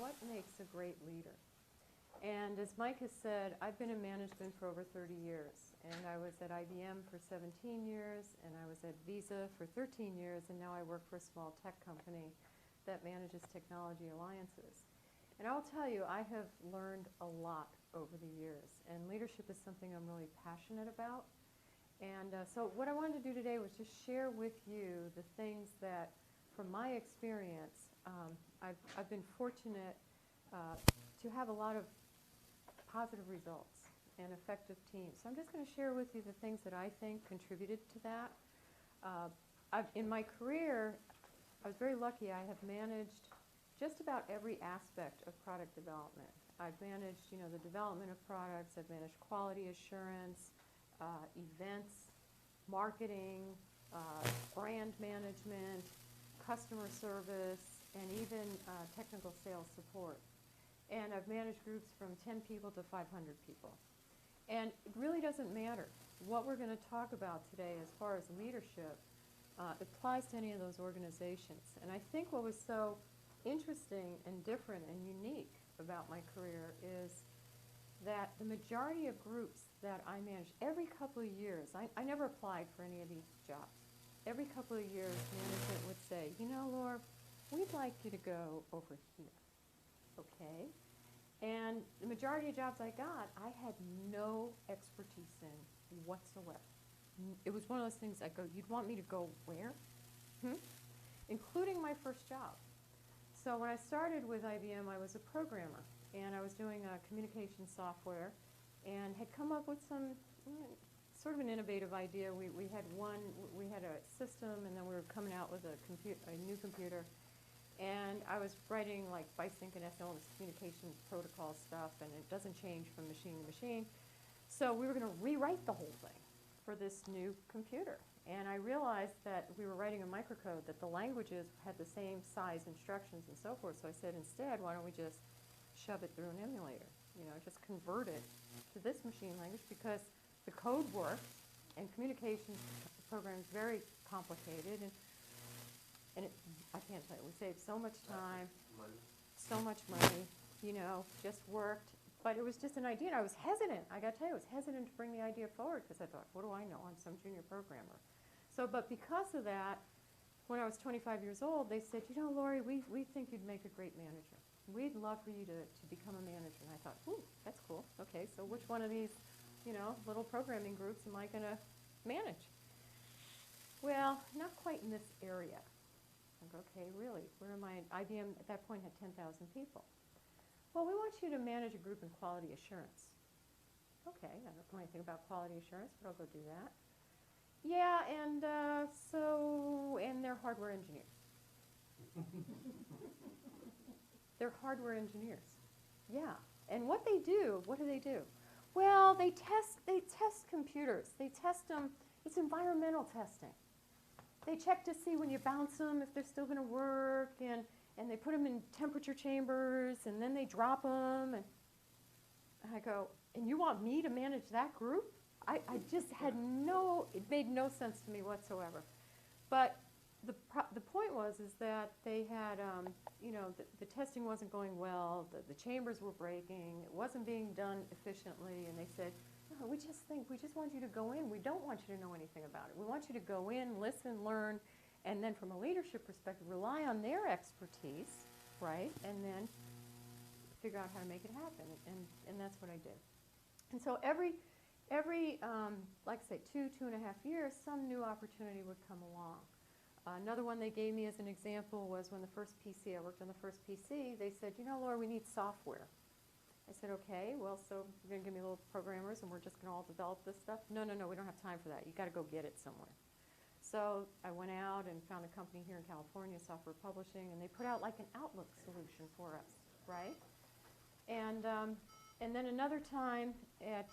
what makes a great leader? And as Mike has said, I've been in management for over 30 years. And I was at IBM for 17 years, and I was at Visa for 13 years, and now I work for a small tech company that manages technology alliances. And I'll tell you, I have learned a lot over the years, and leadership is something I'm really passionate about. And so what I wanted to do today was just share with you the things that, from my experience, I've been fortunate to have a lot of positive results and effective teams. So I'm just going to share with you the things that I think contributed to that. In my career, I was very lucky. I have managed just about every aspect of product development. I've managed, the development of products. I've managed quality assurance, events, marketing, brand management, customer service, and even technical sales support. And I've managed groups from 10 people to 500 people. And it really doesn't matter. What we're going to talk about today as far as leadership applies to any of those organizations. And I think what was so interesting and different and unique about my career is that the majority of groups that I managed, every couple of years, I never applied for any of these jobs. Every couple of years, management would say, Laura, we'd like you to go over here. Okay? And the majority of jobs I got, I had no expertise in whatsoever. It was one of those things I go, you'd want me to go where? Including my first job. So when I started with IBM, I was a programmer, and I was doing communication software, and had come up with some sort of an innovative idea. We had a system, and then we were coming out with a new computer. And I was writing like BISync and SL, this communication protocol stuff, and it doesn't change from machine to machine. So we were going to rewrite the whole thing for this new computer. And I realized that we were writing a microcode, that the languages had the same size instructions and so forth. So I said, instead, why don't we just shove it through an emulator? Just convert it to this machine language, because the code works, and communications program is very complicated. And I can't tell you, we saved so much time, so much money, just worked. But it was just an idea, and I was hesitant. I got to tell you, I was hesitant to bring the idea forward, because I thought, what do I know? I'm some junior programmer. But because of that, when I was 25 years old, they said, Lori, we think you'd make a great manager. We'd love for you to become a manager. And I thought, ooh, that's cool. Okay, so which one of these, little programming groups am I going to manage? Well, not quite in this area. Okay, really, where am I? IBM at that point had 10,000 people. Well, we want you to manage a group in quality assurance. Okay, I don't know anything about quality assurance, but I'll go do that. Yeah, and and they're hardware engineers. They're hardware engineers. Yeah, and what do they do? Well, they test computers. They test them. It's environmental testing. They check to see when you bounce them if they're still going to work, and they put them in temperature chambers, and then they drop them. And I go, and you want me to manage that group? I just had it made no sense to me whatsoever. But the point was that they had, the testing wasn't going well, the chambers were breaking, it wasn't being done efficiently, and they said, no, we just want you to go in. We don't want you to know anything about it. We want you to go in, listen, learn, and then from a leadership perspective, rely on their expertise, right, and then figure out how to make it happen, and that's what I did. And so every like I say, 2.5 years, some new opportunity would come along. Another one they gave me as an example was when I worked on the first PC, they said, Laura, we need software. I said, okay, well, so you're going to give me little programmers and we're just going to all develop this stuff? No, we don't have time for that. You got to go get it somewhere. So I went out and found a company here in California, software publishing, and they put out like an Outlook solution for us, right? And then another time at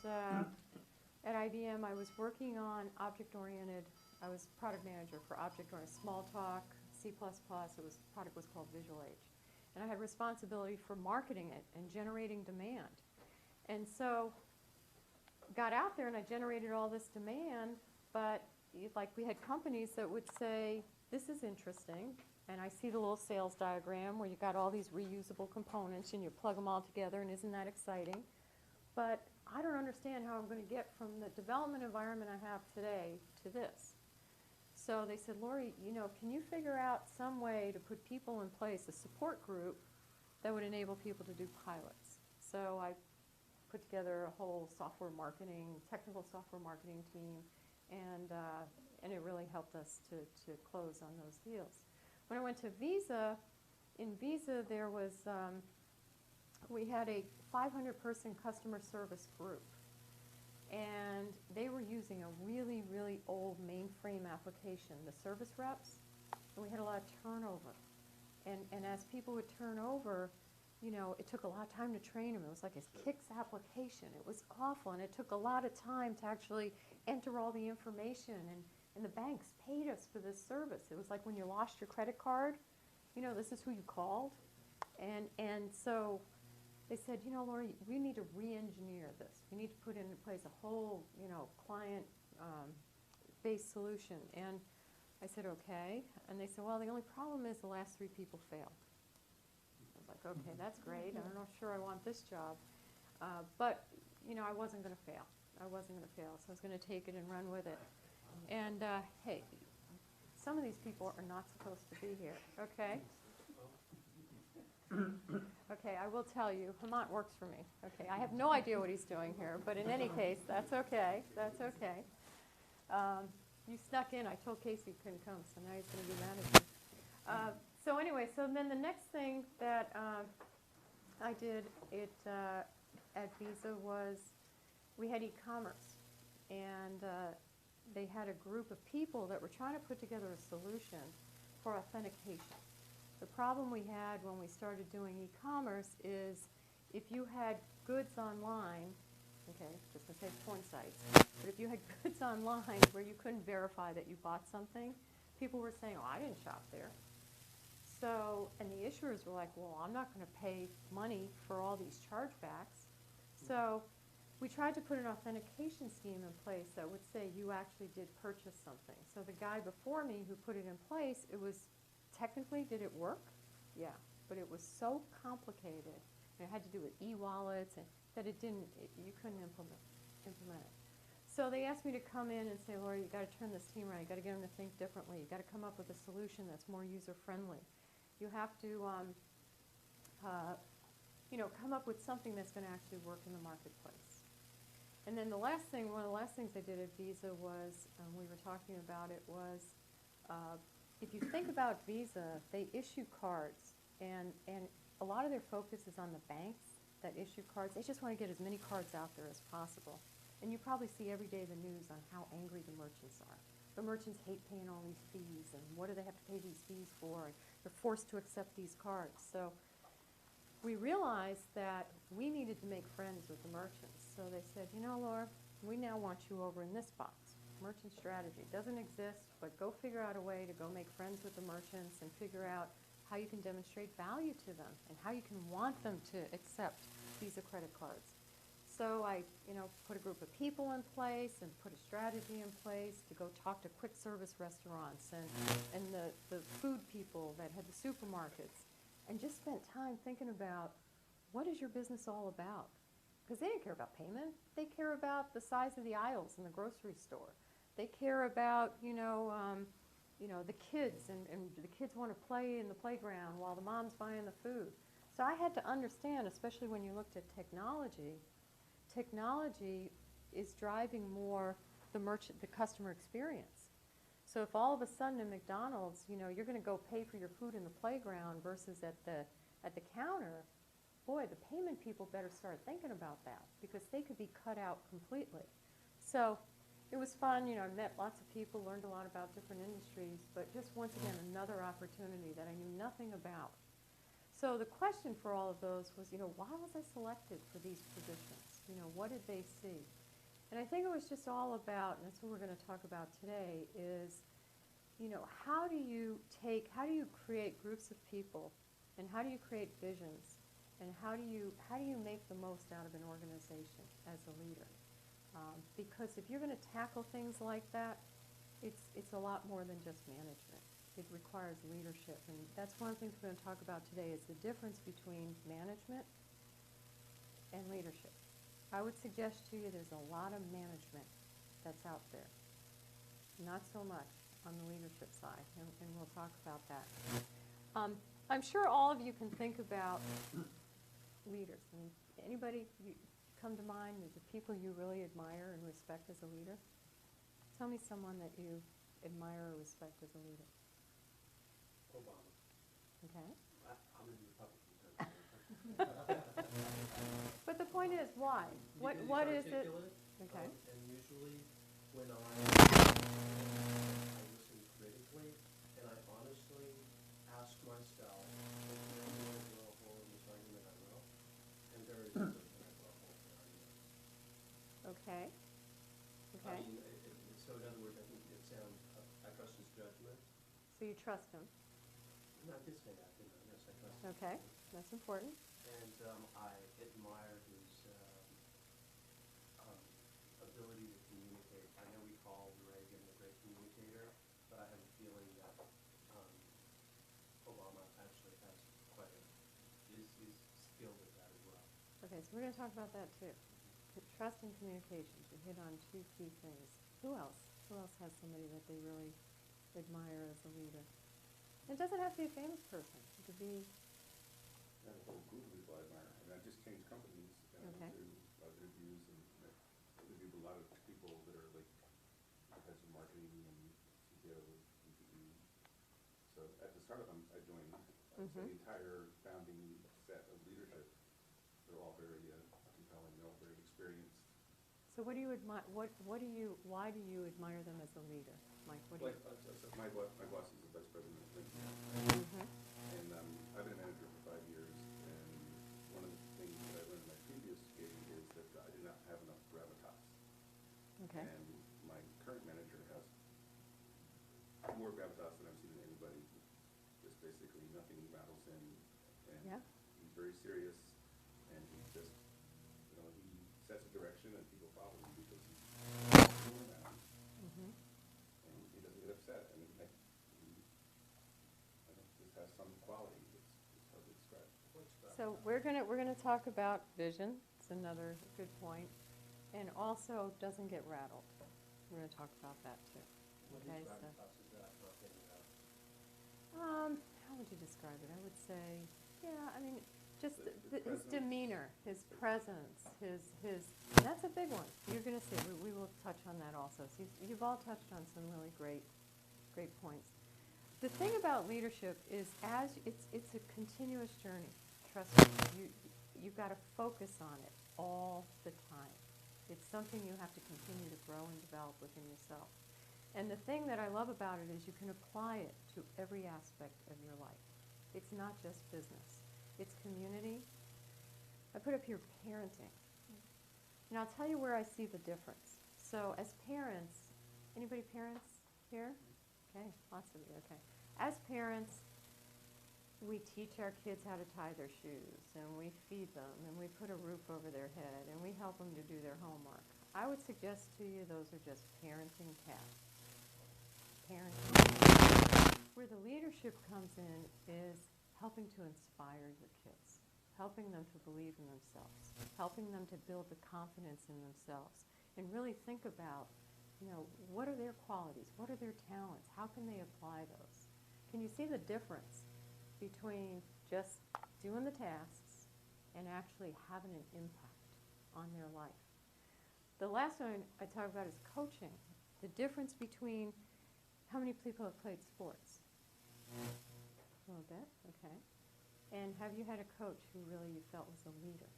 IBM, I was working on object-oriented. I was product manager for object-oriented Smalltalk, C++. The product was called Visual Age. And I had responsibility for marketing it and generating demand. And so got out there and I generated all this demand, but like we had companies that would say, this is interesting, and I see the little sales diagram where you got all these reusable components and you plug them all together, and isn't that exciting? But I don't understand how I'm going to get from the development environment I have today to this. So they said, Lori, can you figure out some way to put people in place, a support group that would enable people to do pilots? So I put together a whole technical software marketing team, and it really helped us to close on those deals. When I went to Visa, in Visa there was, we had a 500-person customer service group, and they were using a really, really old mainframe application, the service reps, and we had a lot of turnover. And as people would turn over, it took a lot of time to train them. It was like a KICS application. It was awful, and it took a lot of time to actually enter all the information, and the banks paid us for this service. It was like when you lost your credit card, this is who you called. And so they said, Lori, we need to re-engineer this. We need to put in place a whole, client-based solution. And I said, okay. And they said, well, the only problem is the last 3 people failed. I was like, okay, that's great. I'm not sure I want this job. But, I wasn't going to fail. I wasn't going to fail, so I was going to take it and run with it. And, hey, some of these people are not supposed to be here, okay? Okay, I will tell you, Hamant works for me. Okay, I have no idea what he's doing here, but in any case, that's okay. That's okay. You snuck in. I told Casey you couldn't come, so now he's going to be mad at me. So anyway, so then the next thing that I did at Visa was we had e-commerce, and they had a group of people that were trying to put together a solution for authentication. The problem we had when we started doing e-commerce is if you had goods online, okay, just going to say porn sites, but if you had goods online where you couldn't verify that you bought something, people were saying, oh, I didn't shop there. So, and the issuers were like, well, I'm not going to pay money for all these chargebacks. So we tried to put an authentication scheme in place that would say you actually did purchase something. So the guy before me who put it in place, it was technically, did it work? Yeah, but it was so complicated, and it had to do with e-wallets, and that you couldn't implement it. So they asked me to come in and say, Laura, you got to turn this team around. You got to get them to think differently. You got to come up with a solution that's more user-friendly. You have to, come up with something that's going to actually work in the marketplace. And then the last thing, one of the last things I did at Visa was, we were talking about it, was if you think about Visa, they issue cards, and a lot of their focus is on the banks that issue cards. They just want to get as many cards out there as possible. And you probably see every day the news on how angry the merchants are. The merchants hate paying all these fees, and what do they have to pay these fees for? And they're forced to accept these cards. So we realized that we needed to make friends with the merchants. So they said, Laura, we now want you over in this box. Merchant strategy doesn't exist, but go figure out a way to go make friends with the merchants and figure out how you can demonstrate value to them and how you can want them to accept Visa credit cards. So I, put a group of people in place and put a strategy in place to go talk to quick service restaurants and the food people that had the supermarkets, and just spent time thinking about what is your business all about? Because they didn't care about payment. They care about the size of the aisles in the grocery store. They care about, the kids, and the kids want to play in the playground while the mom's buying the food. So I had to understand, especially when you looked at technology is driving more the customer experience. So if all of a sudden in McDonald's, you're going to go pay for your food in the playground versus at the counter, boy, the payment people better start thinking about that, because they could be cut out completely. So it was fun. I met lots of people, learned a lot about different industries, but just once again, another opportunity that I knew nothing about. So the question for all of those was, why was I selected for these positions? What did they see? And I think it was just all about, and that's what we're going to talk about today, is, how do you create groups of people, and how do you create visions, and how do you make the most out of an organization as a leader? Because if you're going to tackle things like that, it's a lot more than just management. it requires leadership. And that's one of the things we're going to talk about today is the difference between management and leadership. I would suggest to you there's a lot of management that's out there. Not so much on the leadership side, and we'll talk about that. I'm sure all of you can think about leaders. I mean, anybody come to mind as the people you really admire and respect as a leader? Tell me someone that you admire or respect as a leader. Obama. Okay. I'm a Republican. But the point is, why? What is it? Okay. And usually when I listen critically, and I honestly ask myself, is there any way to blow a hole in this argument I will? And there is no way can I blow a hole in the argument. Okay. Okay. I mean, so in other words, I think it sounds, I trust his judgment. So you trust him. And I did say that, didn't I? Yes, I trust his Okay. judgment. That's important. And I admire his ability to communicate. I know we call Reagan the great communicator, but I have a feeling that Obama actually has quite is skilled at that as well. Okay, so we're going to talk about that too. Trust and communications. You hit on two key things. Who else? Who else has somebody that they really admire as a leader? It doesn't have to be a famous person. It could be. I have a whole group of people I admire. I mean, I just changed companies, and Okay. I went to a lot of interviews, and interviewed a lot of people that are like heads of marketing and CEOs, VPs. So at the startup I joined, so the entire founding set of leadership, they're all very compelling. They're all very experienced. So what do you admire? Why do you admire them as a leader, Mike? What do Like so my boss is the vice president of LinkedIn, and I've been a manager for 5 years. And one of the things that I learned in my previous gig is that I did not have enough gravitas. Okay. And my current manager has more gravitas than I've seen in anybody. Just basically nothing rattles him, and Yeah. he's very serious, and he just, he sets a direction and people follow him because he's doing that. And he doesn't get upset. I mean, this has some quality. It's hard to describe. So we're gonna talk about vision. It's another good point, and also doesn't get rattled. We're gonna talk about that too. Okay. So, how would you describe it? I would say, yeah. I mean, just his demeanor, his presence, his. That's a big one. You're gonna see. We will touch on that also. So you've all touched on some really great points. The thing about leadership is, it's a continuous journey. Trust me, you've got to focus on it all the time. It's something you have to continue to grow and develop within yourself. And the thing that I love about it is you can apply it to every aspect of your life. It's not just business. It's community. I put up here parenting. And I'll tell you where I see the difference. So as parents, anybody parents here? Okay, lots of you, okay. As parents, we teach our kids how to tie their shoes, and we feed them, and we put a roof over their head, and we help them to do their homework. I would suggest to you those are just parenting tasks. Parenting. Where the leadership comes in is helping to inspire your kids, helping them to believe in themselves, helping them to build the confidence in themselves, and really think about, what are their qualities? What are their talents? How can they apply those? Can you see the difference between just doing the tasks and actually having an impact on their life? The last one I talk about is coaching. The difference between how many people have played sports? A little bit, okay. And have you had a coach who really you felt was a leader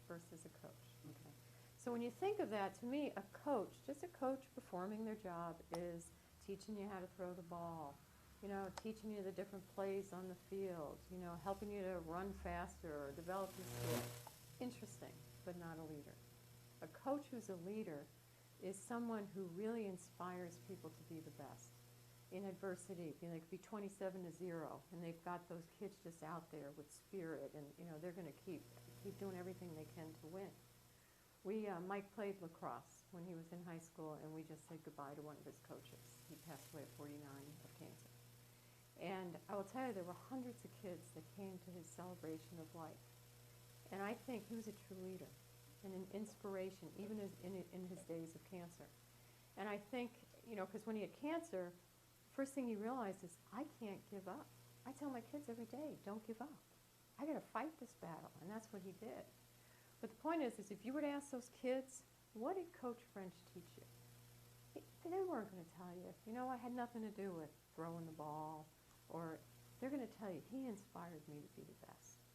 versus a coach? Okay. So when you think of that, to me, a coach, just a coach performing their job is teaching you how to throw the ball, teaching you the different plays on the field, helping you to run faster or develop your skills. Interesting, but not a leader. A coach who's a leader is someone who really inspires people to be the best. In adversity, they could be 27-0, and they've got those kids just out there with spirit, and they're going to keep doing everything they can to win. Mike played lacrosse when he was in high school, and we just said goodbye to one of his coaches. He passed away at 49 of cancer. And I will tell you, there were hundreds of kids that came to his celebration of life. And I think he was a true leader and an inspiration, even in his days of cancer. And I think, because when he had cancer, first thing he realized is, I can't give up. I tell my kids every day, don't give up. I got to fight this battle, and that's what he did. But the point is if you were to ask those kids, what did Coach French teach you? They weren't going to tell you, I had nothing to do with throwing the ball, or they're going to tell you, he inspired me to be the best.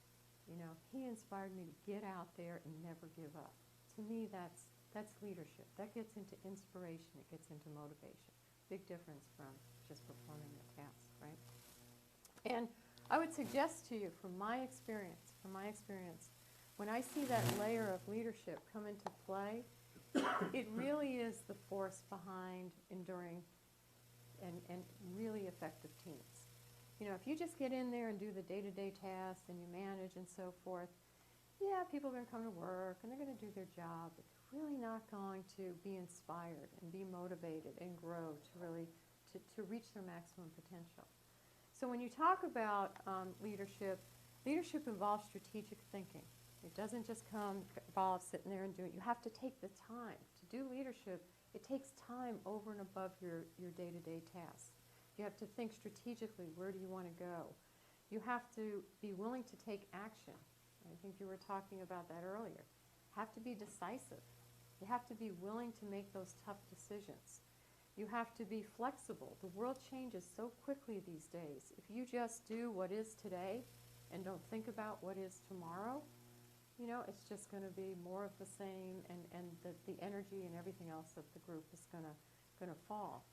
He inspired me to get out there and never give up. To me, that's leadership. That gets into inspiration. It gets into motivation. Big difference from just performing the task, right? And I would suggest to you, from my experience, when I see that layer of leadership come into play, it really is the force behind enduring and really effective teams. If you just get in there and do the day-to-day tasks and you manage and so forth, yeah, people are going to come to work and they're going to do their job, but they're really not going to be inspired and be motivated and grow to really to reach their maximum potential. So when you talk about leadership involves strategic thinking. It doesn't just involve sitting there and doing it. You have to take the time. To do leadership, it takes time over and above your day-to-day tasks. You have to think strategically, where do you want to go? You have to be willing to take action. I think you were talking about that earlier. Have to be decisive. You have to be willing to make those tough decisions. You have to be flexible. The world changes so quickly these days. If you just do what is today and don't think about what is tomorrow, it's just going to be more of the same, and the energy and everything else of the group is going to fall.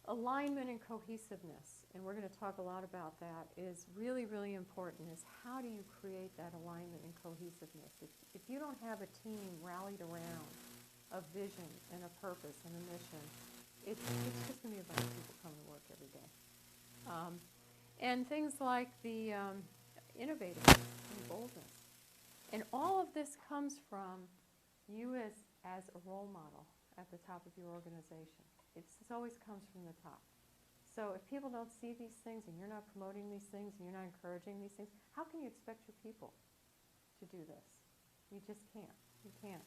Alignment and cohesiveness, and we're going to talk a lot about that, is really, really important, is how do you create that alignment and cohesiveness? If you don't have a team rallied around a vision and a purpose and a mission, it's just going to be a bunch of people coming to work every day. And things like the innovativeness and boldness. And all of this comes from you as a role model at the top of your organization. It always comes from the top. So if people don't see these things and you're not promoting these things and you're not encouraging these things, how can you expect your people to do this? You just can't. You can't.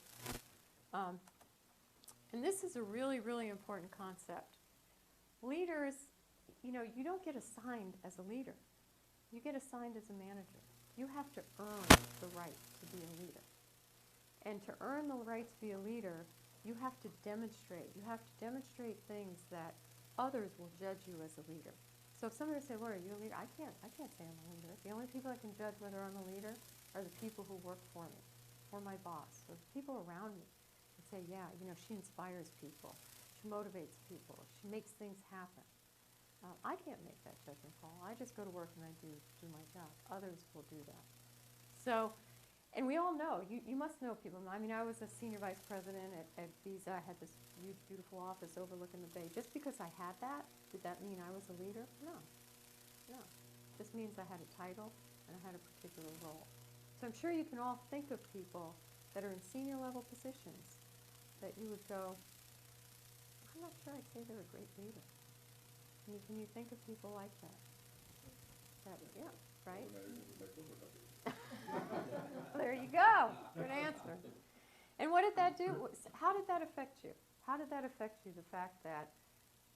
And this is a really, really important concept. Leaders, you don't get assigned as a leader. You get assigned as a manager. You have to earn the right to be a leader. And to earn the right to be a leader, you have to demonstrate. You have to demonstrate things that others will judge you as a leader. So if somebody would say, "Well, are you a leader?" I can't say I'm a leader. The only people that can judge whether I'm a leader are the people who work for me, or my boss, or the people around me. And say, "Yeah, she inspires people. She motivates people. She makes things happen." I can't make that judgment call. I just go to work and I do my job. Others will do that. So, and we all know, you must know people. I mean, I was a senior vice president at Visa. I had this huge, beautiful office overlooking the bay. Just because I had that, did that mean I was a leader? No. It just means I had a title and I had a particular role. So I'm sure you can all think of people that are in senior level positions that you would go, I'm not sure I'd say they're a great leader. Can you think of people like that? Yeah, right? There you go. Good answer. And what did that do? How did that affect you? How did that affect you, the fact that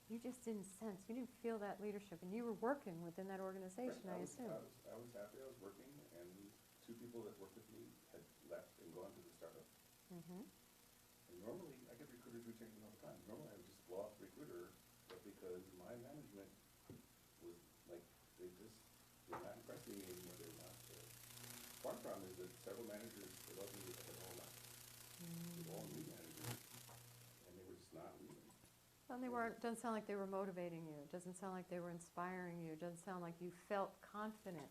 you just didn't sense, you didn't feel that leadership, and you were working within that organization, I assume? I was happy I was working, and two people that worked with me had left and gone to the startup. Mm-hmm. And normally, I get recruiters who change me all the time. Normally, I would just blow off the recruiter, but because my management was like, they're not impressing me anymore. They're not. One problem is that several managers above me had all left. They were all new managers, and they were just not leaving. Well, doesn't sound like they were motivating you. It doesn't sound like they were inspiring you. It doesn't sound like you felt confident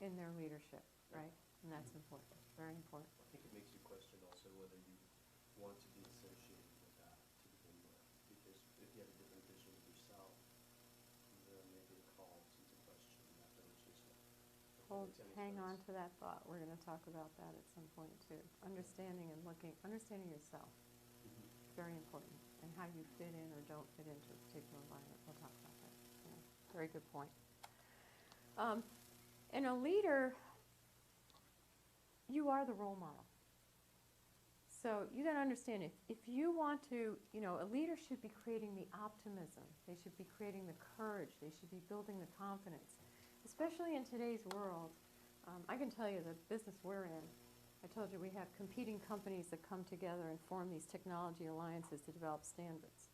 in their leadership, right? And that's important, very important. I think it makes you question also whether you want to be associated with that to begin with. Because if you have a different vision of yourself, then maybe it calls into question that relationship. Hang on to that thought. We're going to talk about that at some point too. Understanding yourself. Very important. and how you fit in or don't fit into a particular environment. We'll talk about that. Yeah, very good point. And a leader, you are the role model. So you got to understand, if you want to, a leader should be creating the optimism. They should be creating the courage. They should be building the confidence. Especially in today's world, I can tell you the business we're in, I told you we have competing companies that come together and form these technology alliances to develop standards.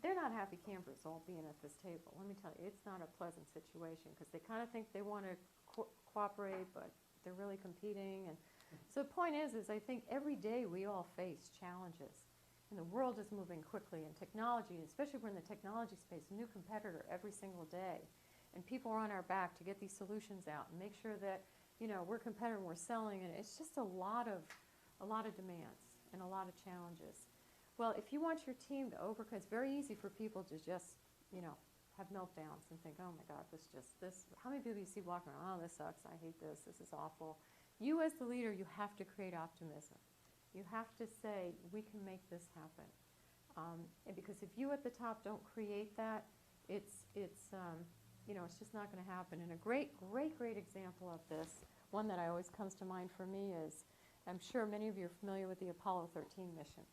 They're not happy campers all being at this table. Let me tell you, it's not a pleasant situation because they kind of think they want to cooperate, but they're really competing. And so the point is I think every day we all face challenges. And the world is moving quickly, and technology, especially we're in the technology space, a new competitor every single day. And people are on our back to get these solutions out and make sure that, we're competitive, we're selling, and it's just a lot of demands and a lot of challenges. Well, if you want your team to overcome, it's very easy for people to just, have meltdowns and think, oh my God, this, how many people you see walking around, oh, this sucks, I hate this is awful. You as the leader, you have to create optimism. You have to say, we can make this happen. And because if you at the top don't create that, it's just not going to happen. And a great example of this, one that always comes to mind for me is, I'm sure many of you are familiar with the Apollo 13 mission.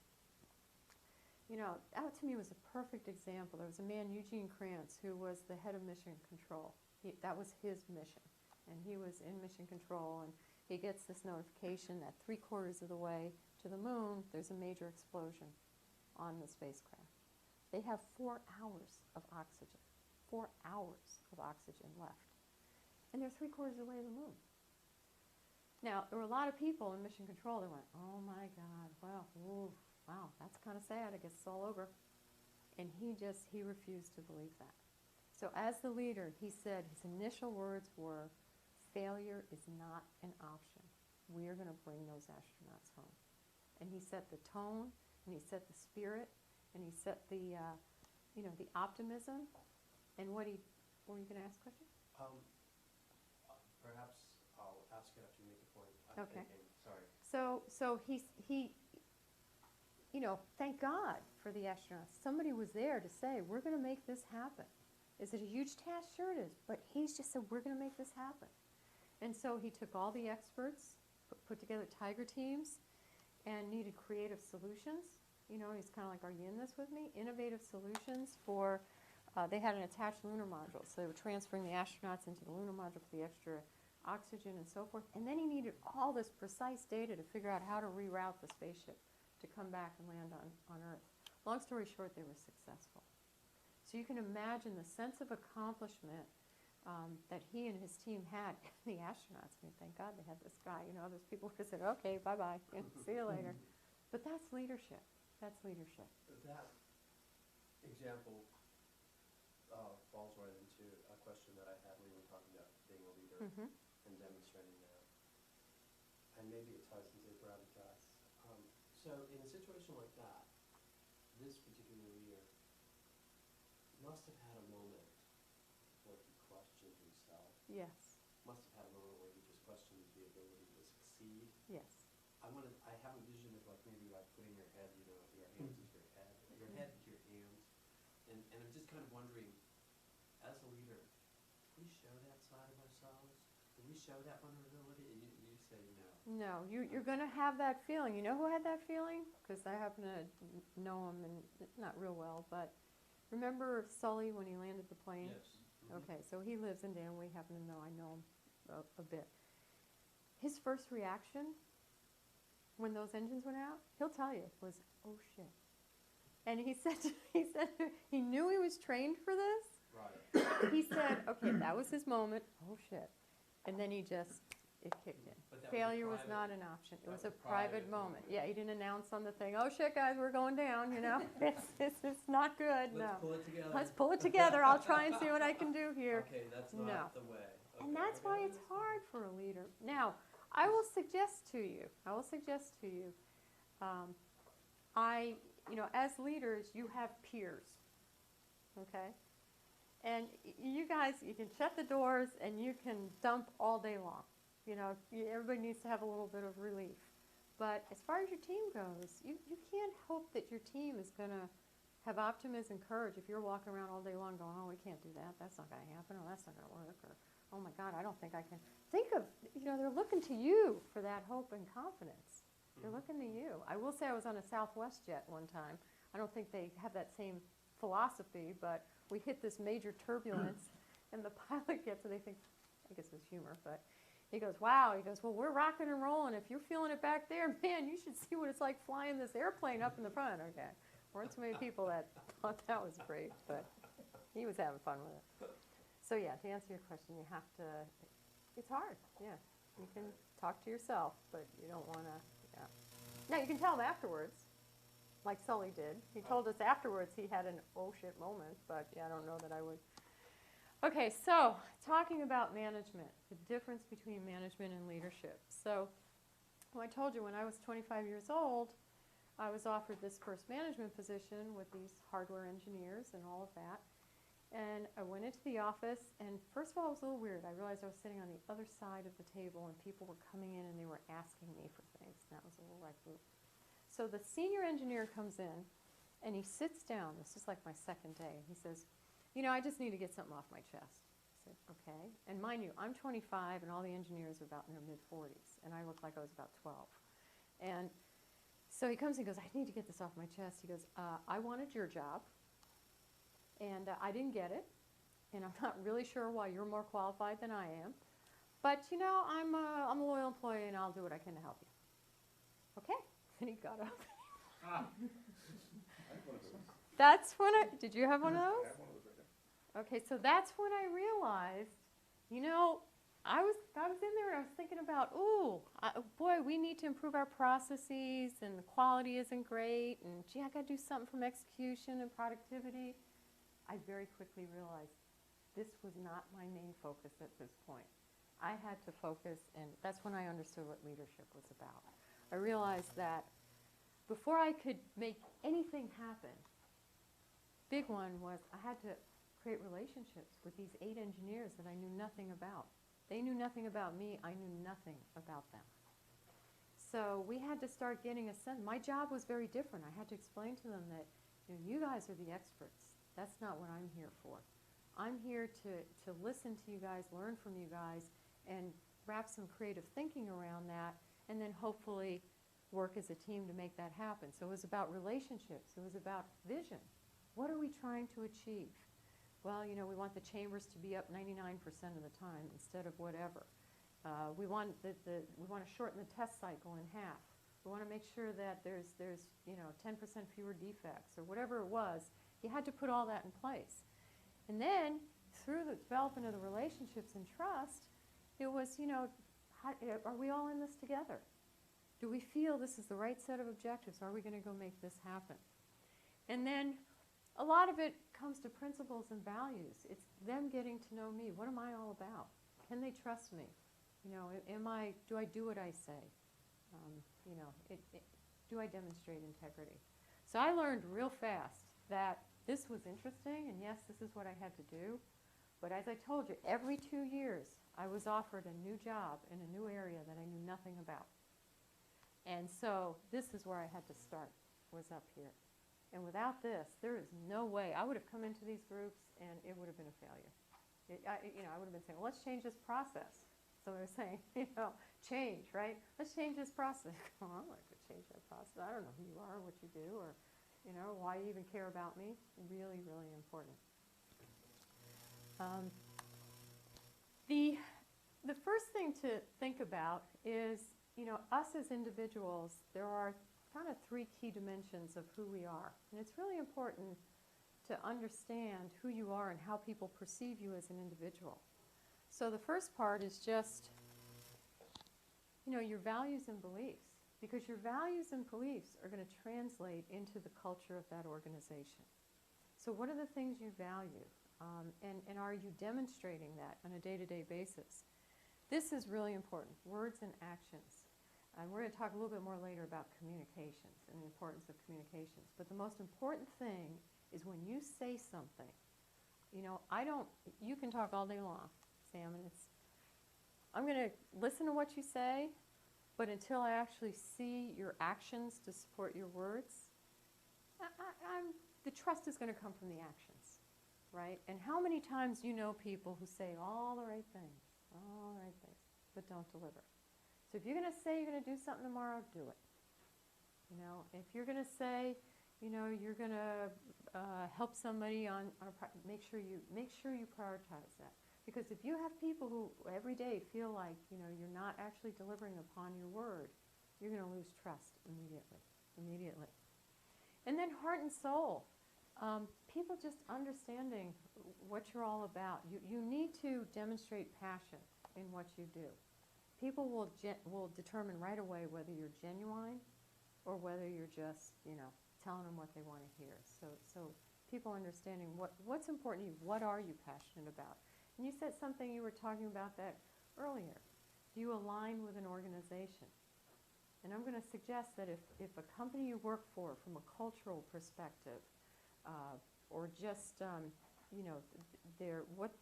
That to me was a perfect example. There was a man, Eugene Kranz, who was the head of mission control. That was his mission. And he was in mission control, and he gets this notification that 3/4 of the way to the moon, there's a major explosion on the spacecraft. They have 4 hours of oxygen. 4 hours of oxygen left. And they're 3/4 of the way to the moon. Now, there were a lot of people in mission control that went, oh my God, well, ooh, wow, that's kind of sad. I guess it's all over. And he refused to believe that. So as the leader, he said, his initial words were, failure is not an option. We are going to bring those astronauts home. And he set the tone, and he set the spirit, and he set the, the optimism. And were you going to ask a question? Perhaps I'll ask it after you make a point. Okay. Sorry. So he thank God for the astronauts. Somebody was there to say, we're going to make this happen. Is it a huge task? Sure it is. But he's just said, we're going to make this happen. And so he took all the experts, put together tiger teams, and needed creative solutions. He's kind of like, are you in this with me? Innovative solutions for, they had an attached lunar module. So they were transferring the astronauts into the lunar module for the extra oxygen and so forth. And then he needed all this precise data to figure out how to reroute the spaceship to come back and land on Earth. Long story short, they were successful. So you can imagine the sense of accomplishment that he and his team had. The astronauts, thank God they had this guy. There's people who said, okay, bye-bye, see you later. But that's leadership. That's leadership. That example falls right into a question that I had when we were talking about being a leader and demonstrating that. And maybe it ties into gravitas. So in a situation like that, this particular leader must have had a moment where he questioned himself. Yes. Must have had a moment where he just questioned the ability to succeed. Yes. I have a vision of maybe putting your head, your hands into your head, your head into your hands. And I'm just kind of wondering, as a leader, do we show that side of ourselves? Do we show that vulnerability? And you say no. No, you're going to have that feeling. You know who had that feeling? Because I happen to know him, and not real well, but remember Sully when he landed the plane? Yes. Okay, so he lives in Dan. We happen to know. I know him a bit. His first reaction when those engines went out, he'll tell you, was, oh shit. And he said he knew he was trained for this. Right. He said, okay, that was his moment. Oh shit. And then it kicked in. But that Failure was was not an option. It was a a private private moment. moment. Yeah, he didn't announce on the thing, oh shit guys, we're going down, It's not good, no. Let's pull it together. Let's pull it together. I'll try and see what I can do here. Okay, that's No. not the way. And Okay, that's okay, why I it's understand. hard for a leader. Now, I will suggest to you, as leaders, you have peers, okay? And you guys, you can shut the doors and you can dump all day long. Everybody needs to have a little bit of relief. But as far as your team goes, you can't hope that your team is going to have optimism, courage. If you're walking around all day long going, oh, we can't do that, that's not going to happen, or that's not going to work, or oh my God, I don't think I can. Think of, they're looking to you for that hope and confidence. They're looking to you. I will say I was on a Southwest jet one time. I don't think they have that same philosophy, but we hit this major turbulence, and the pilot gets it. They think, I guess it was humor, but he goes, wow. He goes, well, we're rocking and rolling. If you're feeling it back there, man, you should see what it's like flying this airplane up in the front. Okay. Weren't so many people that thought that was great, but he was having fun with it. So yeah, to answer your question, you have to, it's hard, yeah. You can talk to yourself, but you don't want to, yeah. Now, you can tell him afterwards, like Sully did. He told us afterwards he had an oh shit moment, but yeah, I don't know that I would. Okay, so talking about management, the difference between management and leadership. So well, I told you when I was 25 years old, I was offered this first management position with these hardware engineers and all of that. And I went into the office, and first of all, it was a little weird. I realized I was sitting on the other side of the table, and people were coming in, and they were asking me for things. And that was a little like, ooh. So the senior engineer comes in, and he sits down. This is like my second day. He says, I just need to get something off my chest. I said, okay. And mind you, I'm 25, and all the engineers are about in their mid-40s, and I look like I was about 12. And so he comes and goes, I need to get this off my chest. He goes, I wanted your job, and I didn't get it, and I'm not really sure why you're more qualified than I am. But, I'm a loyal employee, and I'll do what I can to help you. Okay. And he got up. I have one of those. That's when did you have one of I those? have one of those right now. Okay, so that's when I realized, I was in there and I was thinking about, boy, we need to improve our processes, and the quality isn't great, and gee, I got to do something from execution and productivity. I very quickly realized this was not my main focus at this point. I had to focus, and that's when I understood what leadership was about. I realized that before I could make anything happen, big one was I had to create relationships with these 8 engineers that I knew nothing about. They knew nothing about me. I knew nothing about them. So we had to start getting a sense. My job was very different. I had to explain to them that you guys are the experts. That's not what I'm here for. I'm here to listen to you guys, learn from you guys, and wrap some creative thinking around that, and then hopefully work as a team to make that happen. So it was about relationships. It was about vision. What are we trying to achieve? Well, we want the chambers to be up 99% of the time instead of whatever. We want to shorten the test cycle in half. We want to make sure that there's 10% fewer defects or whatever it was. You had to put all that in place. And then through the development of the relationships and trust, it was, are we all in this together? Do we feel this is the right set of objectives? Are we going to go make this happen? And then a lot of it comes to principles and values. It's them getting to know me. What am I all about? Can they trust me? Do I do what I say? Do I demonstrate integrity? So I learned real fast that this was interesting, and yes, this is what I had to do. But as I told you, every 2 years, I was offered a new job in a new area that I knew nothing about. And so this is where I had to start, was up here. And without this, there is no way. I would have come into these groups, and it would have been a failure. I would have been saying, well, let's change this process. So they were saying, change, right? Let's change this process. Well, I'm not going to change that process. I don't know who you are, what you do, or why you even care about me. Really, really important. The first thing to think about is, us as individuals, there are kind of 3 key dimensions of who we are. And it's really important to understand who you are and how people perceive you as an individual. So the first part is just, your values and beliefs. Because your values and beliefs are going to translate into the culture of that organization. So what are the things you value? And are you demonstrating that on a day-to-day basis? This is really important, words and actions. And we're going to talk a little bit more later about communications and the importance of communications. But the most important thing is when you say something, you can talk all day long, Sam, and I'm going to listen to what you say, but until I actually see your actions to support your words, the trust is going to come from the actions, right? And how many times you know people who say all the right things, but don't deliver. So if you're going to say you're going to do something tomorrow, do it. You know, if you're going to say, you know, you're going to help somebody make sure you prioritize that. Because if you have people who every day feel like, you know, you're not actually delivering upon your word, you're going to lose trust immediately. And then heart and soul. People just understanding what you're all about. You need to demonstrate passion in what you do. People will determine right away whether you're genuine or whether you're just, you know, telling them what they want to hear. So people understanding what's important to you. What are you passionate about? And you said something, you were talking about that earlier. Do you align with an organization? And I'm going to suggest that if a company you work for from a cultural perspective, or just, you know, what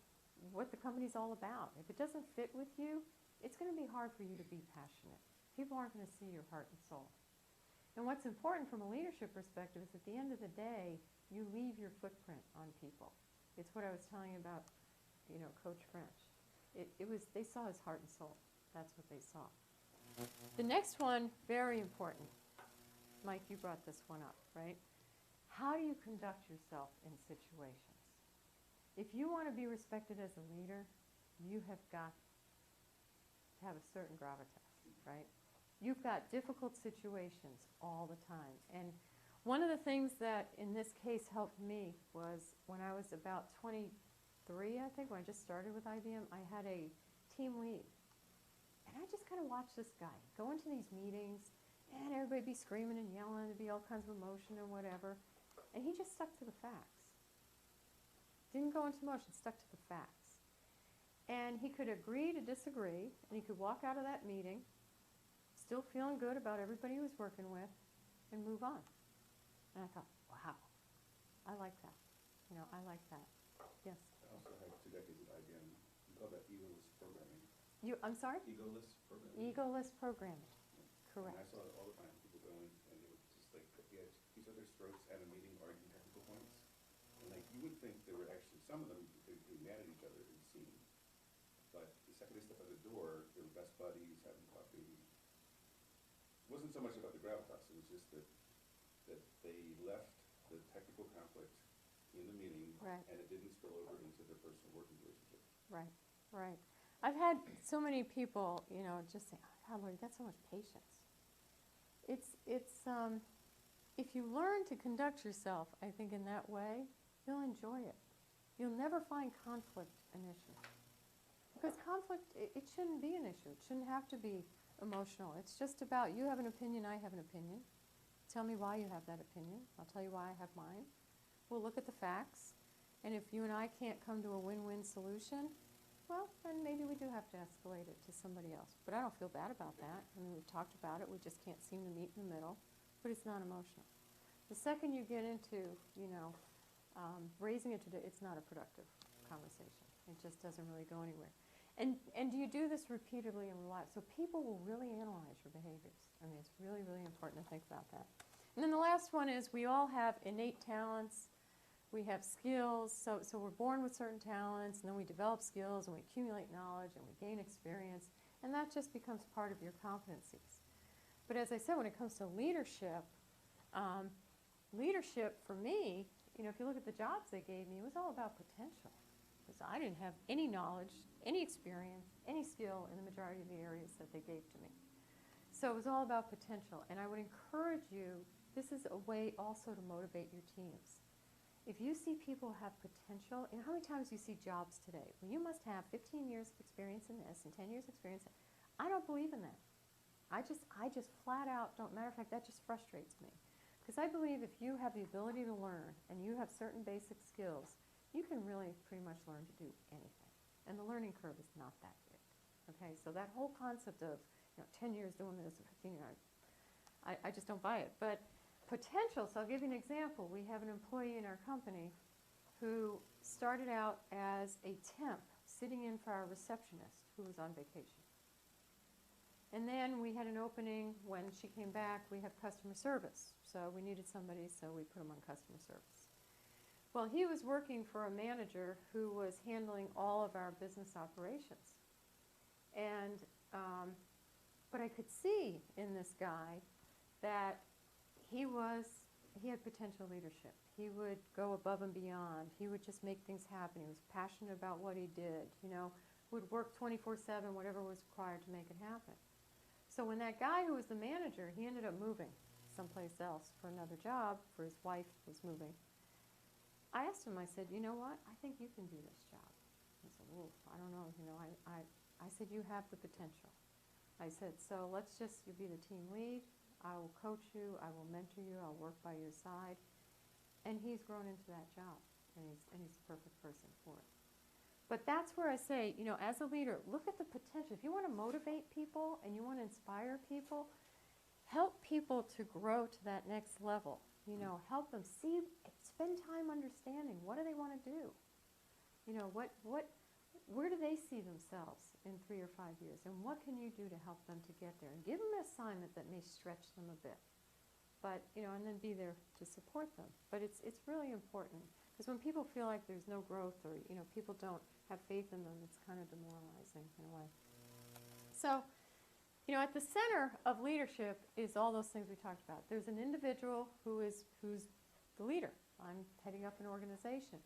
the company's all about, if it doesn't fit with you, it's going to be hard for you to be passionate. People aren't going to see your heart and soul. And what's important from a leadership perspective is at the end of the day, you leave your footprint on people. It's what I was telling you about, you know, Coach French. They saw his heart and soul. That's what they saw. The next one, very important. Mike, you brought this one up, right? How do you conduct yourself in situations? If you want to be respected as a leader, you have got to have a certain gravitas, right? You've got difficult situations all the time. And one of the things that in this case helped me was when I was about 23, I think, when I just started with IBM, I had a team lead. And I just kind of watched this guy go into these meetings, and everybody be screaming and yelling, there'd be all kinds of emotion and whatever. And he just stuck to the facts. Didn't go into emotion, stuck to the facts. And he could agree to disagree, and he could walk out of that meeting still feeling good about everybody he was working with and move on. And I thought, wow, I like that. You know, I like that. Yes? I also had 2 decades at IBM. We call that egoless programming. I'm sorry? Egoless programming. Egoless programming. Yeah. Correct. And I saw it all the time. People go in and they would just like get each other's throats at a meeting arguing technical points. And like you would think there were actually some of them they'd be mad at each other and seen. But the second they step out the door, they were best buddies, having coffee. It wasn't so much about the gravitas, it was just that they left the technical conflict in the meeting, Right. and it didn't spill over into their personal working relationship. Right, right. I've had so many people, you know, just say, oh, God, Lord, you got so much patience. If you learn to conduct yourself, I think, in that way, you'll enjoy it. You'll never find conflict an issue. Because conflict, it shouldn't be an issue. It shouldn't have to be emotional. It's just about you have an opinion, I have an opinion. Tell me why you have that opinion. I'll tell you why I have mine. We'll look at the facts. And if you and I can't come to a win-win solution, well, then maybe we do have to escalate it to somebody else. But I don't feel bad about that. I mean, we've talked about it. We just can't seem to meet in the middle. But it's not emotional. The second you get into, you know, raising it to it's not a productive conversation. It just doesn't really go anywhere. And do you do this repeatedly in life? So people will really analyze your behaviors. I mean, it's really, really important to think about that. And then the last one is we all have innate talents. We have skills. So we're born with certain talents, and then we develop skills, and we accumulate knowledge, and we gain experience. And that just becomes part of your competencies. But as I said, when it comes to leadership, leadership for me, you know, if you look at the jobs they gave me, it was all about potential. Because I didn't have any knowledge, any experience, any skill in the majority of the areas that they gave to me. So it was all about potential. And I would encourage you, this is a way also to motivate your teams. If you see people have potential, and how many times do you see jobs today? Well, you must have 15 years of experience in this and 10 years of experience. I don't believe in that. I just flat out don't. Matter of fact, that just frustrates me. Because I believe if you have the ability to learn and you have certain basic skills, you can really pretty much learn to do anything. And the learning curve is not that big. Okay, so that whole concept of, you know, 10 years doing this, 15 years, I just don't buy it. But potential, so I'll give you an example. We have an employee in our company who started out as a temp sitting in for our receptionist who was on vacation. And then we had an opening when she came back, we have customer service. So we needed somebody, so we put him on customer service. Well, he was working for a manager who was handling all of our business operations. And, but I could see in this guy that he had potential leadership. He would go above and beyond. He would just make things happen. He was passionate about what he did, you know, would work 24/7, whatever was required to make it happen. So when that guy who was the manager, he ended up moving someplace else for another job, for his wife was moving. I asked him, I said, you know what, I think you can do this job. He said, well, I don't know, you know, I said, you have the potential. I said, so let's just, you be the team lead, I will coach you, I will mentor you, I'll work by your side. And he's grown into that job, and he's the perfect person for it. But that's where I say, you know, as a leader, look at the potential. If you want to motivate people and you want to inspire people, help people to grow to that next level. You know, help them see, spend time understanding what do they want to do. You know, where do they see themselves in 3 or 5 years, and what can you do to help them to get there? And give them an assignment that may stretch them a bit, but you know, and then be there to support them. But it's really important, because when people feel like there's no growth, or you know, people don't have faith in them, it's kind of demoralizing in a way. So, you know, at the center of leadership is all those things we talked about. There's an individual who's the leader. I'm heading up an organization.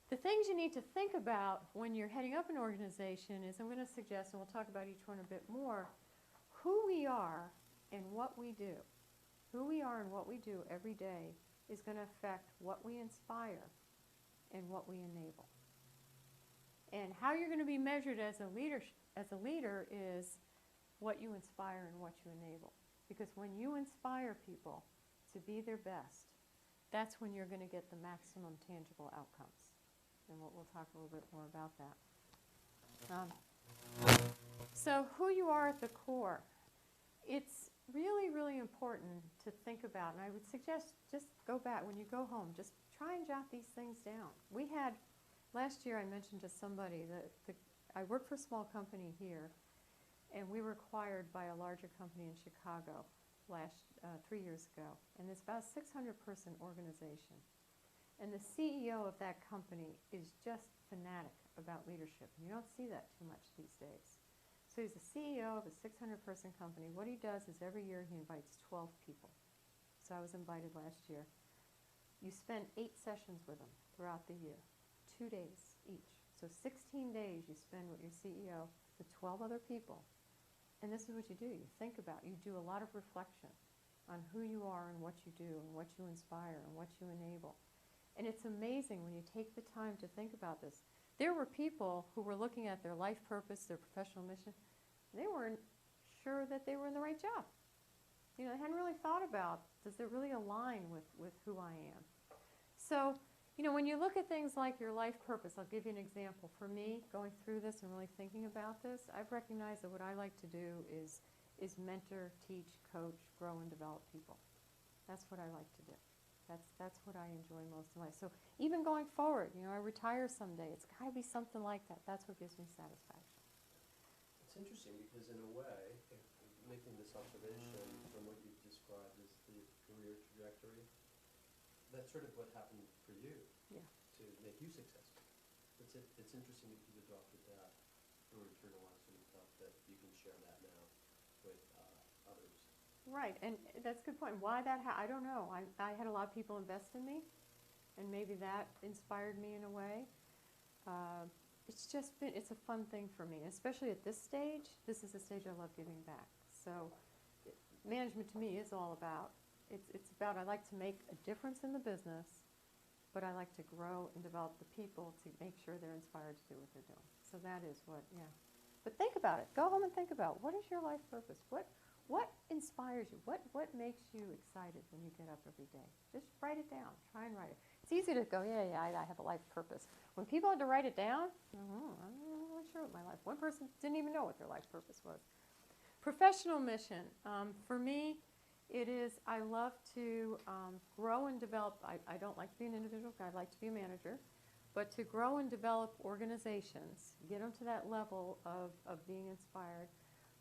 The things you need to think about when you're heading up an organization is, I'm going to suggest, and we'll talk about each one a bit more, who we are and what we do. Who we are and what we do every day is going to affect what we inspire and what we enable. And how you're going to be measured as a leader is what you inspire and what you enable. Because when you inspire people to be their best, that's when you're going to get the maximum tangible outcomes. And we'll talk a little bit more about that. So who you are at the core, it's really, really important to think about. And I would suggest just go back, when you go home, just try and jot these things down. We had, last year I mentioned to somebody that I work for a small company here, and we were acquired by a larger company in Chicago 3 years ago. And it's about a 600-person organization. And the CEO of that company is just fanatic about leadership. And you don't see that too much these days. So he's the CEO of a 600-person company. What he does is every year he invites 12 people. So I was invited last year. You spend 8 sessions with him throughout the year, 2 days each. So 16 days you spend with your CEO, with 12 other people. And this is what you do. You think about, you do a lot of reflection on who you are and what you do and what you inspire and what you enable. And it's amazing when you take the time to think about this. There were people who were looking at their life purpose, their professional mission. They weren't sure that they were in the right job. You know, they hadn't really thought about, does it really align with who I am? So, you know, when you look at things like your life purpose, I'll give you an example. For me, going through this and really thinking about this, I've recognized that what I like to do is mentor, teach, coach, grow, and develop people. That's what I like to do. That's what I enjoy most in life. So even going forward, you know, I retire someday. It's got to be something like that. That's what gives me satisfaction. It's interesting because in a way, if making this observation from what you've described as the career trajectory, that's sort of what happened for you to make you successful. It's interesting that you've adopted that or internalized and felt that you can share that now with others. Right, and that's a good point. Why that, I don't know. I had a lot of people invest in me, and maybe that inspired me in a way. It's just been, it's a fun thing for me, especially at this stage. This is a stage I love giving back. So management to me is all about, it's about, I like to make a difference in the business, but I like to grow and develop the people to make sure they're inspired to do what they're doing. So that is what, yeah. But think about it. Go home and think about, what is your life purpose? What inspires you? What makes you excited when you get up every day? Just write it down. Try and write it. It's easy to go, yeah, I have a life purpose. When people had to write it down, I'm not really sure what my life. One person didn't even know what their life purpose was. Professional mission. For me, it is, I love to grow and develop. I don't like to be an individual. I like to be a manager. But to grow and develop organizations, get them to that level of being inspired.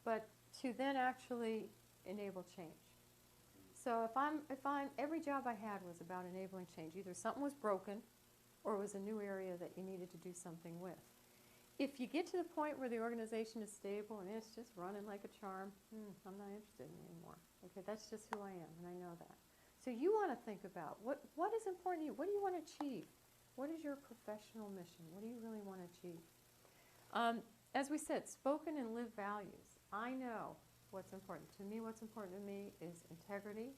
But to then actually enable change. So if I'm, every job I had was about enabling change. Either something was broken or it was a new area that you needed to do something with. If you get to the point where the organization is stable and it's just running like a charm, I'm not interested in it anymore. Okay, that's just who I am, and I know that. So you want to think about what is important to you. What do you want to achieve? What is your professional mission? What do you really want to achieve? As we said, spoken and lived values. I know what's important. To me, what's important to me is integrity,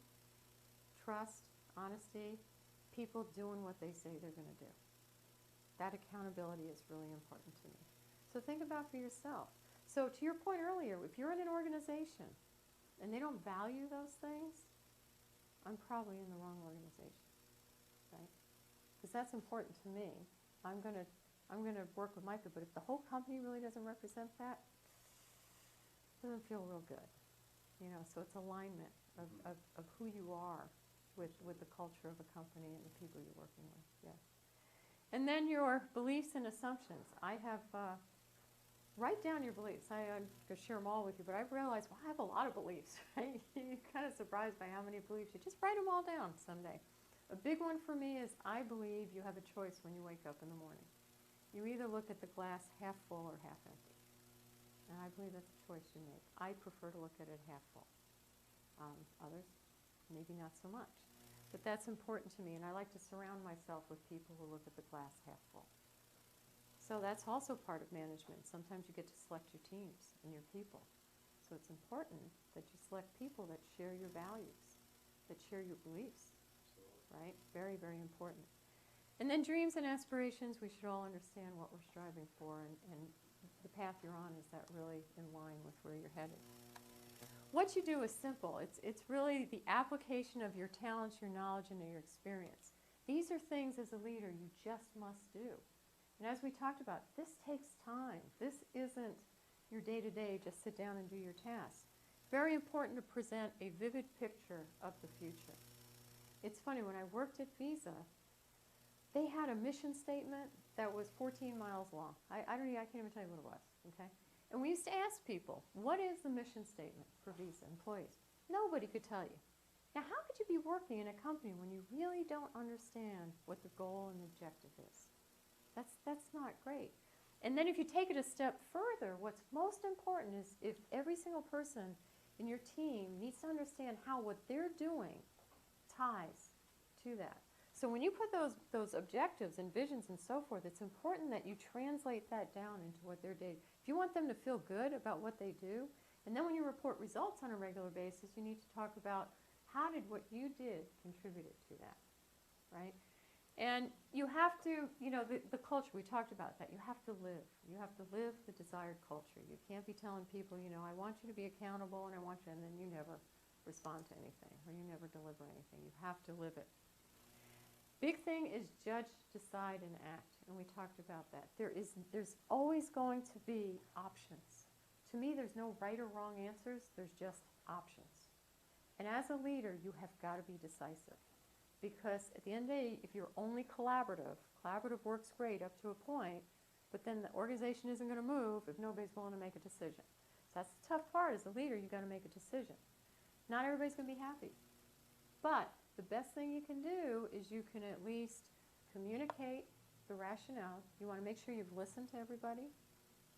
trust, honesty, people doing what they say they're going to do. That accountability is really important to me. So think about for yourself. So to your point earlier, if you're in an organization and they don't value those things, I'm probably in the wrong organization, right? Because that's important to me. I'm going to work with Micah, but if the whole company really doesn't represent that, it doesn't feel real good. You know, so it's alignment of who you are with the culture of a company and the people you're working with. Yes. And then your beliefs and assumptions. I have, write down your beliefs. I'm going to share them all with you, but I've realized, well, I have a lot of beliefs, right? You're kind of surprised by how many beliefs. You just write them all down someday. A big one for me is I believe you have a choice when you wake up in the morning. You either look at the glass half full or half empty. And I believe that's a choice you make. I prefer to look at it half full. Others, maybe not so much. But that's important to me, and I like to surround myself with people who look at the glass half full. So that's also part of management. Sometimes you get to select your teams and your people. So it's important that you select people that share your values, that share your beliefs, right? Very, very important. And then dreams and aspirations, we should all understand what we're striving for, and the path you're on, is that really in line with where you're headed? What you do is simple. It's really the application of your talents, your knowledge, and your experience. These are things as a leader you just must do. And as we talked about, this takes time. This isn't your day-to-day, just sit down and do your tasks. Very important to present a vivid picture of the future. It's funny, when I worked at Visa, they had a mission statement that was 14 miles long. I can't even tell you what it was, okay? And we used to ask people, what is the mission statement for Visa employees? Nobody could tell you. Now, how could you be working in a company when you really don't understand what the goal and objective is? That's not great. And then if you take it a step further, what's most important is if every single person in your team needs to understand how what they're doing ties to that. So when you put those objectives and visions and so forth, it's important that you translate that down into what they're doing. If you want them to feel good about what they do, and then when you report results on a regular basis, you need to talk about how did what you did contribute to that, right? And you have to, you know, the culture, we talked about that. You have to live. You have to live the desired culture. You can't be telling people, you know, I want you to be accountable and I want you, and then you never respond to anything or you never deliver anything. You have to live it. Big thing is judge, decide, and act, and we talked about that. There's always going to be options. To me, there's no right or wrong answers. There's just options. And as a leader, you have got to be decisive, because at the end of the day, if you're only collaborative works great up to a point, but then the organization isn't going to move if nobody's willing to make a decision. So that's the tough part. As a leader, you've got to make a decision. Not everybody's going to be happy, but the best thing you can do is you can at least communicate the rationale. You want to make sure you've listened to everybody.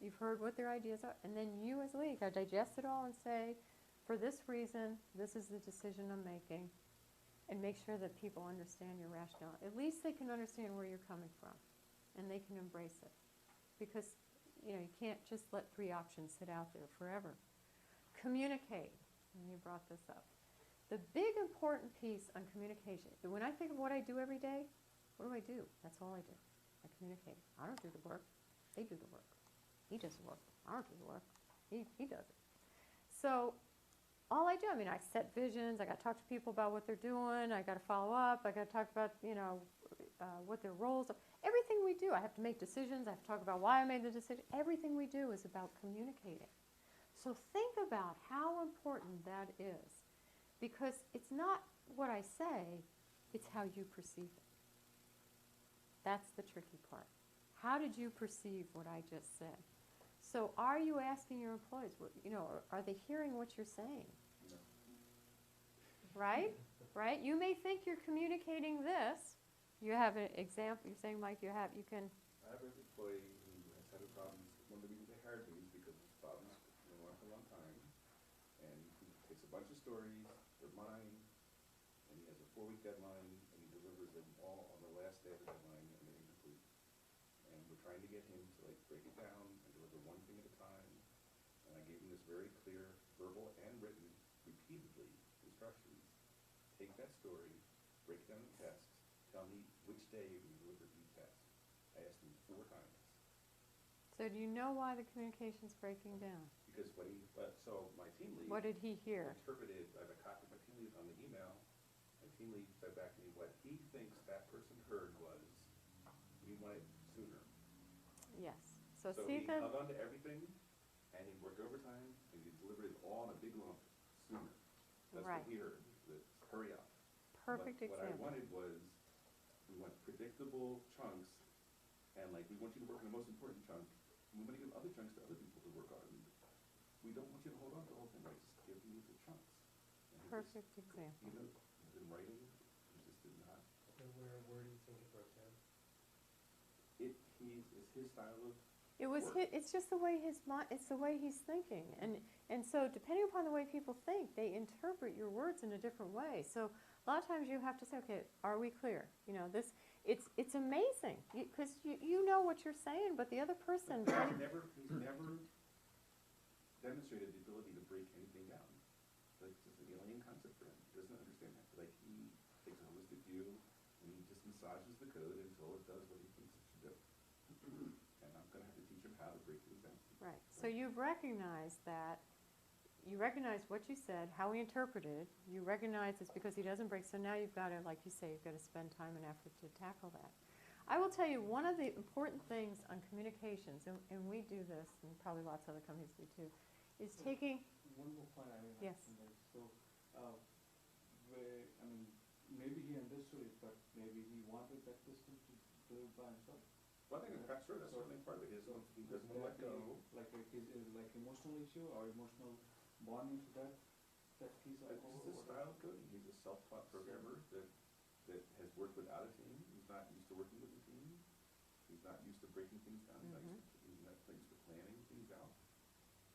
You've heard what their ideas are. And then you as a leader got to digest it all and say, for this reason, this is the decision I'm making. And make sure that people understand your rationale. At least they can understand where you're coming from. And they can embrace it. Because, you know, you can't just let 3 options sit out there forever. Communicate. And you brought this up. The big important piece on communication, when I think of what I do every day, what do? That's all I do. I communicate. I don't do the work. They do the work. He does the work. I don't do the work. He does it. So all I do, I mean, I set visions. I got to talk to people about what they're doing. I got to follow up. I got to talk about, you know, what their roles are. Everything we do, I have to make decisions. I have to talk about why I made the decision. Everything we do is about communicating. So think about how important that is. Because it's not what I say, it's how you perceive it. That's the tricky part. How did you perceive what I just said? So are you asking your employees, are they hearing what you're saying? No. Right? Right? You may think you're communicating this. You have an example. You're saying, Mike, you can. I have an employee who has had a problem. One of the reasons they hired me is because of problems going on for a long time. And he takes a bunch of stories, they're mine, and he has a 4-week deadline, and he delivers them all on the last day of the deadline, and they're incomplete. And we're trying to get him to like break it down and deliver one thing at a time. And I gave him this very clear, verbal and written, repeatedly, instructions. Take that story, break it down in tasks, tell me which day you delivered each task. I asked him 4 times. So do you know why the communication's breaking down? Because so my team lead. What did he hear? Interpreted, I have a copy of my team lead on the email. My team lead said back to me, what he thinks that person heard was, we want it sooner. Yes. So So see he the. hung on to everything, and he worked overtime, and he delivered it all in a big lump sooner. That's Right. what he heard, the hurry up. Perfect What I example. wanted was, we want predictable chunks, and like, we want you to work on the most important chunk, and we want to give other chunks to other people to work on. We don't want you to hold on to the whole thing, right, just give me the chunks. And he just, Perfect example. you know, he's been writing, he just did not. And where do you think it broke down? It's his style of work. It's just the way his mind. It's the way he's thinking, and so depending upon the way people think, they interpret your words in a different way. So a lot of times you have to say, okay, are we clear? It's amazing because you know what you're saying, but the other person. He's never demonstrated the ability to break anything down. Like, it's just an alien concept for him. He doesn't understand that. Like, he takes a holistic view, and he just massages the code until it does what he thinks it should do. And I'm going to have to teach him how to break things down. Right. So you've recognized that. You recognize what you said, how he interpreted. You recognize it's because he doesn't break. So now you've got to, like you say, you've got to spend time and effort to tackle that. I will tell you one of the important things on communications, and we do this, and probably lots of other companies do too, is taking. One more point I will Yes. have to make. So, maybe he understood it, but maybe he wanted that system to do it by himself. Well, I think that's sure, that's certainly part of it. He doesn't want to let go. Like like emotional issue or emotional bonding to that piece of It's code. his style of coding. He's a self-taught programmer that has worked without a team. He's not used to working with a team. He's not used to breaking things down. He's not used to planning things out.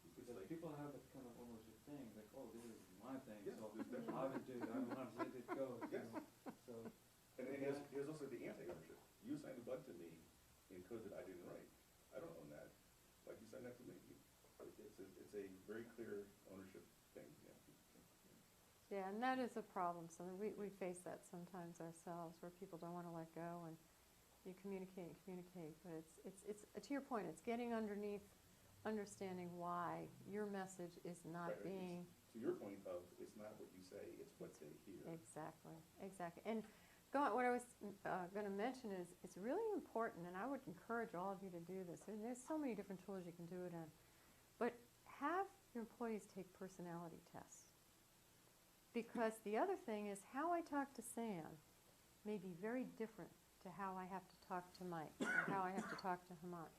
He's just Because like, people have that kind of ownership thing, like, oh, this is my thing, yes, so there's definitely. I will do it, I'm not let it go. Yes. So, And he has also the anti-ownership. You assigned a bug to me in code that I didn't write. I don't own that. Like you signed that to me. It's a very clear ownership thing. Yeah, and that is a problem. So we face that sometimes ourselves, where people don't want to let go, and you communicate and communicate. But it's to your point. It's getting underneath, understanding why your message is not Right, being. To your point of, it's not what you say, it's what they hear. Exactly. And what I was going to mention is it's really important, and I would encourage all of you to do this. And there's so many different tools you can do it in. But have your employees take personality tests. Because the other thing is how I talk to Sam may be very different to how I have to talk to Mike or how I have to talk to Hamad.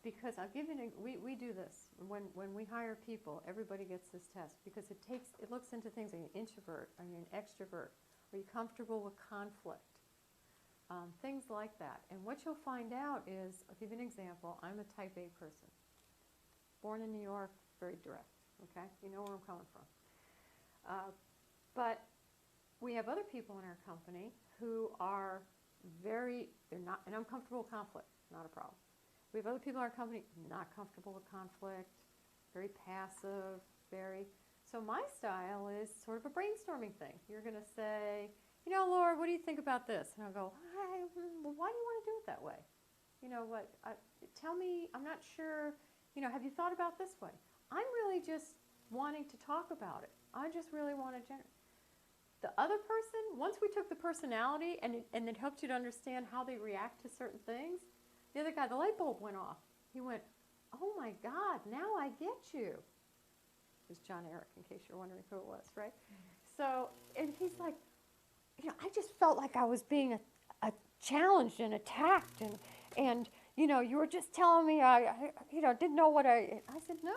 Because I'll give you we do this. When we hire people, everybody gets this test because it looks into things. Are you an introvert? Are you an extrovert? Are you comfortable with conflict? Things like that. And what you'll find out is, I'll give you an example. I'm a type A person. Born in New York, very direct. Okay? You know where I'm coming from. But we have other people in our company who are they're not, and I'm comfortable with conflict, not a problem. We have other people in our company not comfortable with conflict, very passive, so my style is sort of a brainstorming thing. You're going to say, Laura, what do you think about this? And I'll go, well, why do you want to do it that way? Tell me, I'm not sure, have you thought about this way? I'm really just wanting to talk about it. I just really want to generate. The other person, once we took the personality and it helped you to understand how they react to certain things, the other guy, the light bulb went off. He went, oh my God, now I get you. It was John Eric, in case you're wondering who it was, right? So, and he's like, I just felt like I was being challenged and attacked and you were just telling me didn't know what I said, no,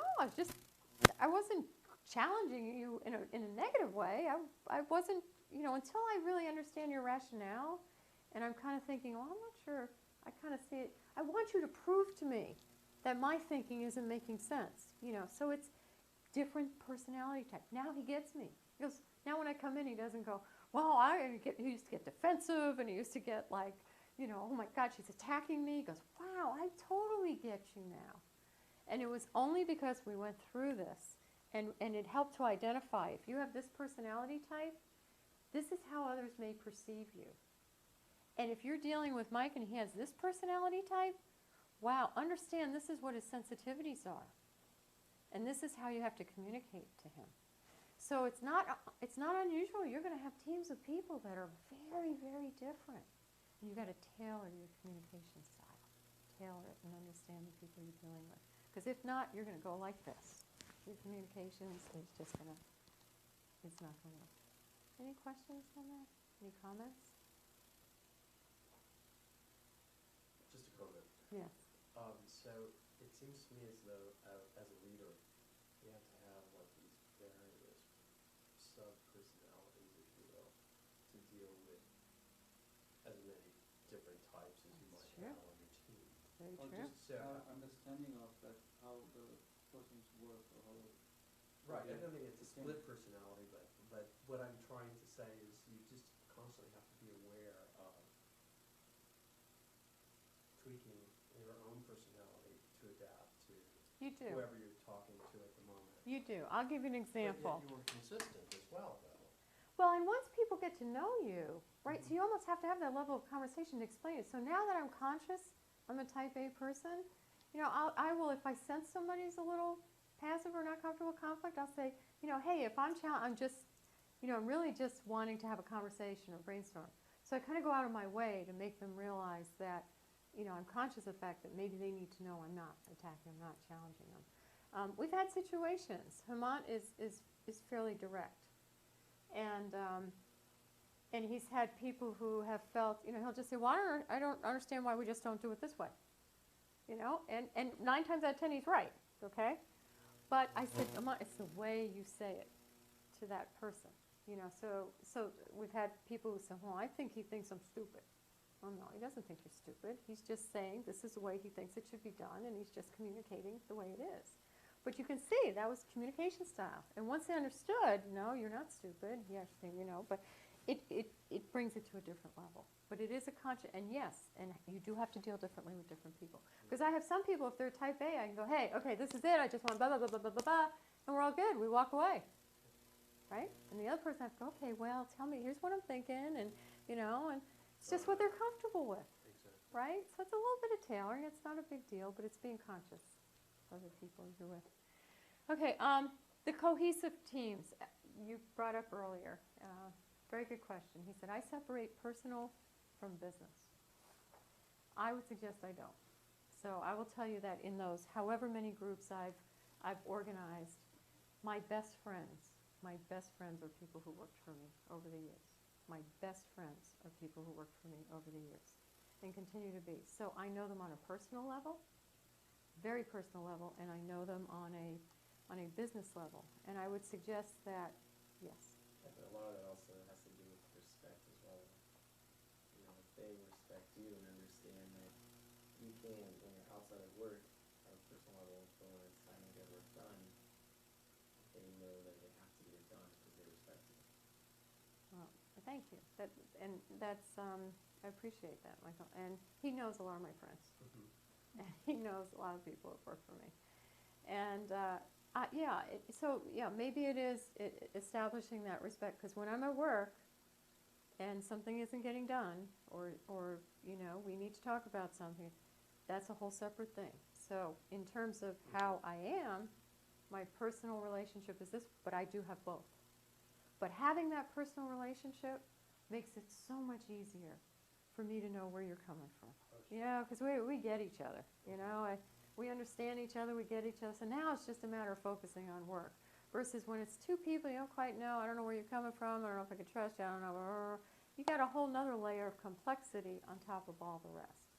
I wasn't challenging you in a negative way. I wasn't, until I really understand your rationale, and I'm kind of thinking, well, I'm not sure. I kind of see it. I want you to prove to me that my thinking isn't making sense, So it's different personality type. Now he gets me. He goes, now when I come in, he doesn't go, well, he used to get defensive, and he used to get like, oh my God, she's attacking me. He goes, wow, I totally get you now. And it was only because we went through this, and it helped to identify, if you have this personality type, this is how others may perceive you. And if you're dealing with Mike and he has this personality type, wow, understand this is what his sensitivities are. And this is how you have to communicate to him. So it's not unusual. You're going to have teams of people that are very, very different. And you've got to tailor your communication style. Tailor it and understand the people you're dealing with. Because if not, you're going to go like this. Your communications is just going to, it's not going to work. Any questions on that? Any comments? Just a comment. Yes. So it seems to me as though, as a leader, you have to have like these various sub-personalities, if you will, to deal with as many different types as you might Sure. have on your team. Very Or true. just understanding of that, how the persons work or how. Right, I don't think it's a Okay. split personality, but what I'm trying to say is you just constantly have to be aware of tweaking your own personality to adapt to You do. whoever you're talking to at the moment. You do. I'll give you an example. But yet you were consistent as well, though. Well, and once people get to know you, right, so you almost have to have that level of conversation to explain it. So now that I'm conscious, I'm a type A person, I will, if I sense somebody's a little passive or not comfortable with conflict, I'll say, hey, if I'm just, I'm really just wanting to have a conversation or brainstorm. So I kind of go out of my way to make them realize that, I'm conscious of the fact that maybe they need to know I'm not attacking, I'm not challenging them. We've had situations. Hemant is fairly direct. And he's had people who have felt, he'll just say, well, I don't understand why we just don't do it this way. And 9 times out of 10 he's right, okay? But I said, Hemant, it's the way you say it to that person. So we've had people who say, well, I think he thinks I'm stupid. Well, no, he doesn't think you're stupid. He's just saying this is the way he thinks it should be done, and he's just communicating the way it is. But you can see that was communication style. And once they understood, no, you're not stupid, he actually, but it brings it to a different level. But it is a conscious, and yes, and you do have to deal differently with different people. Because I have some people, if they're type A, I can go, hey, okay, this is it, I just want blah, blah, blah, blah, blah, blah, blah, and we're all good, we walk away. Right? And the other person has to go, okay, well, tell me, here's what I'm thinking, and, and it's just what they're comfortable with. Exactly. Right? So it's a little bit of tailoring. It's not a big deal, but it's being conscious of the people you're with. Okay, the cohesive teams you brought up earlier. Very good question. He said, I separate personal from business. I would suggest I don't. So I will tell you that in those however many groups I've organized, my best friends are people who worked for me over the years. My best friends are people who worked for me over the years and continue to be. So I know them on a personal level, very personal level, and I know them on a business level. And I would suggest that, yes. Yeah, but a lot of that also has to do with respect as well. If they respect you and understand that you can, when you're outside of work, at a personal level, when it's time to get work done, they know that they have to get it done because they respect you. Well, thank you. I appreciate that, Michael. And he knows a lot of my friends. Mm-hmm. And he knows a lot of people that work for me. And maybe it is establishing that respect. Because when I'm at work and something isn't getting done, or we need to talk about something, that's a whole separate thing. So in terms of how I am, my personal relationship is this, but I do have both. But having that personal relationship makes it so much easier for me to know where you're coming from. Because we get each other, we understand each other, we get each other. So now it's just a matter of focusing on work. Versus when it's 2 people, you don't quite know, I don't know where you're coming from, I don't know if I can trust you, I don't know. You got a whole nother layer of complexity on top of all the rest.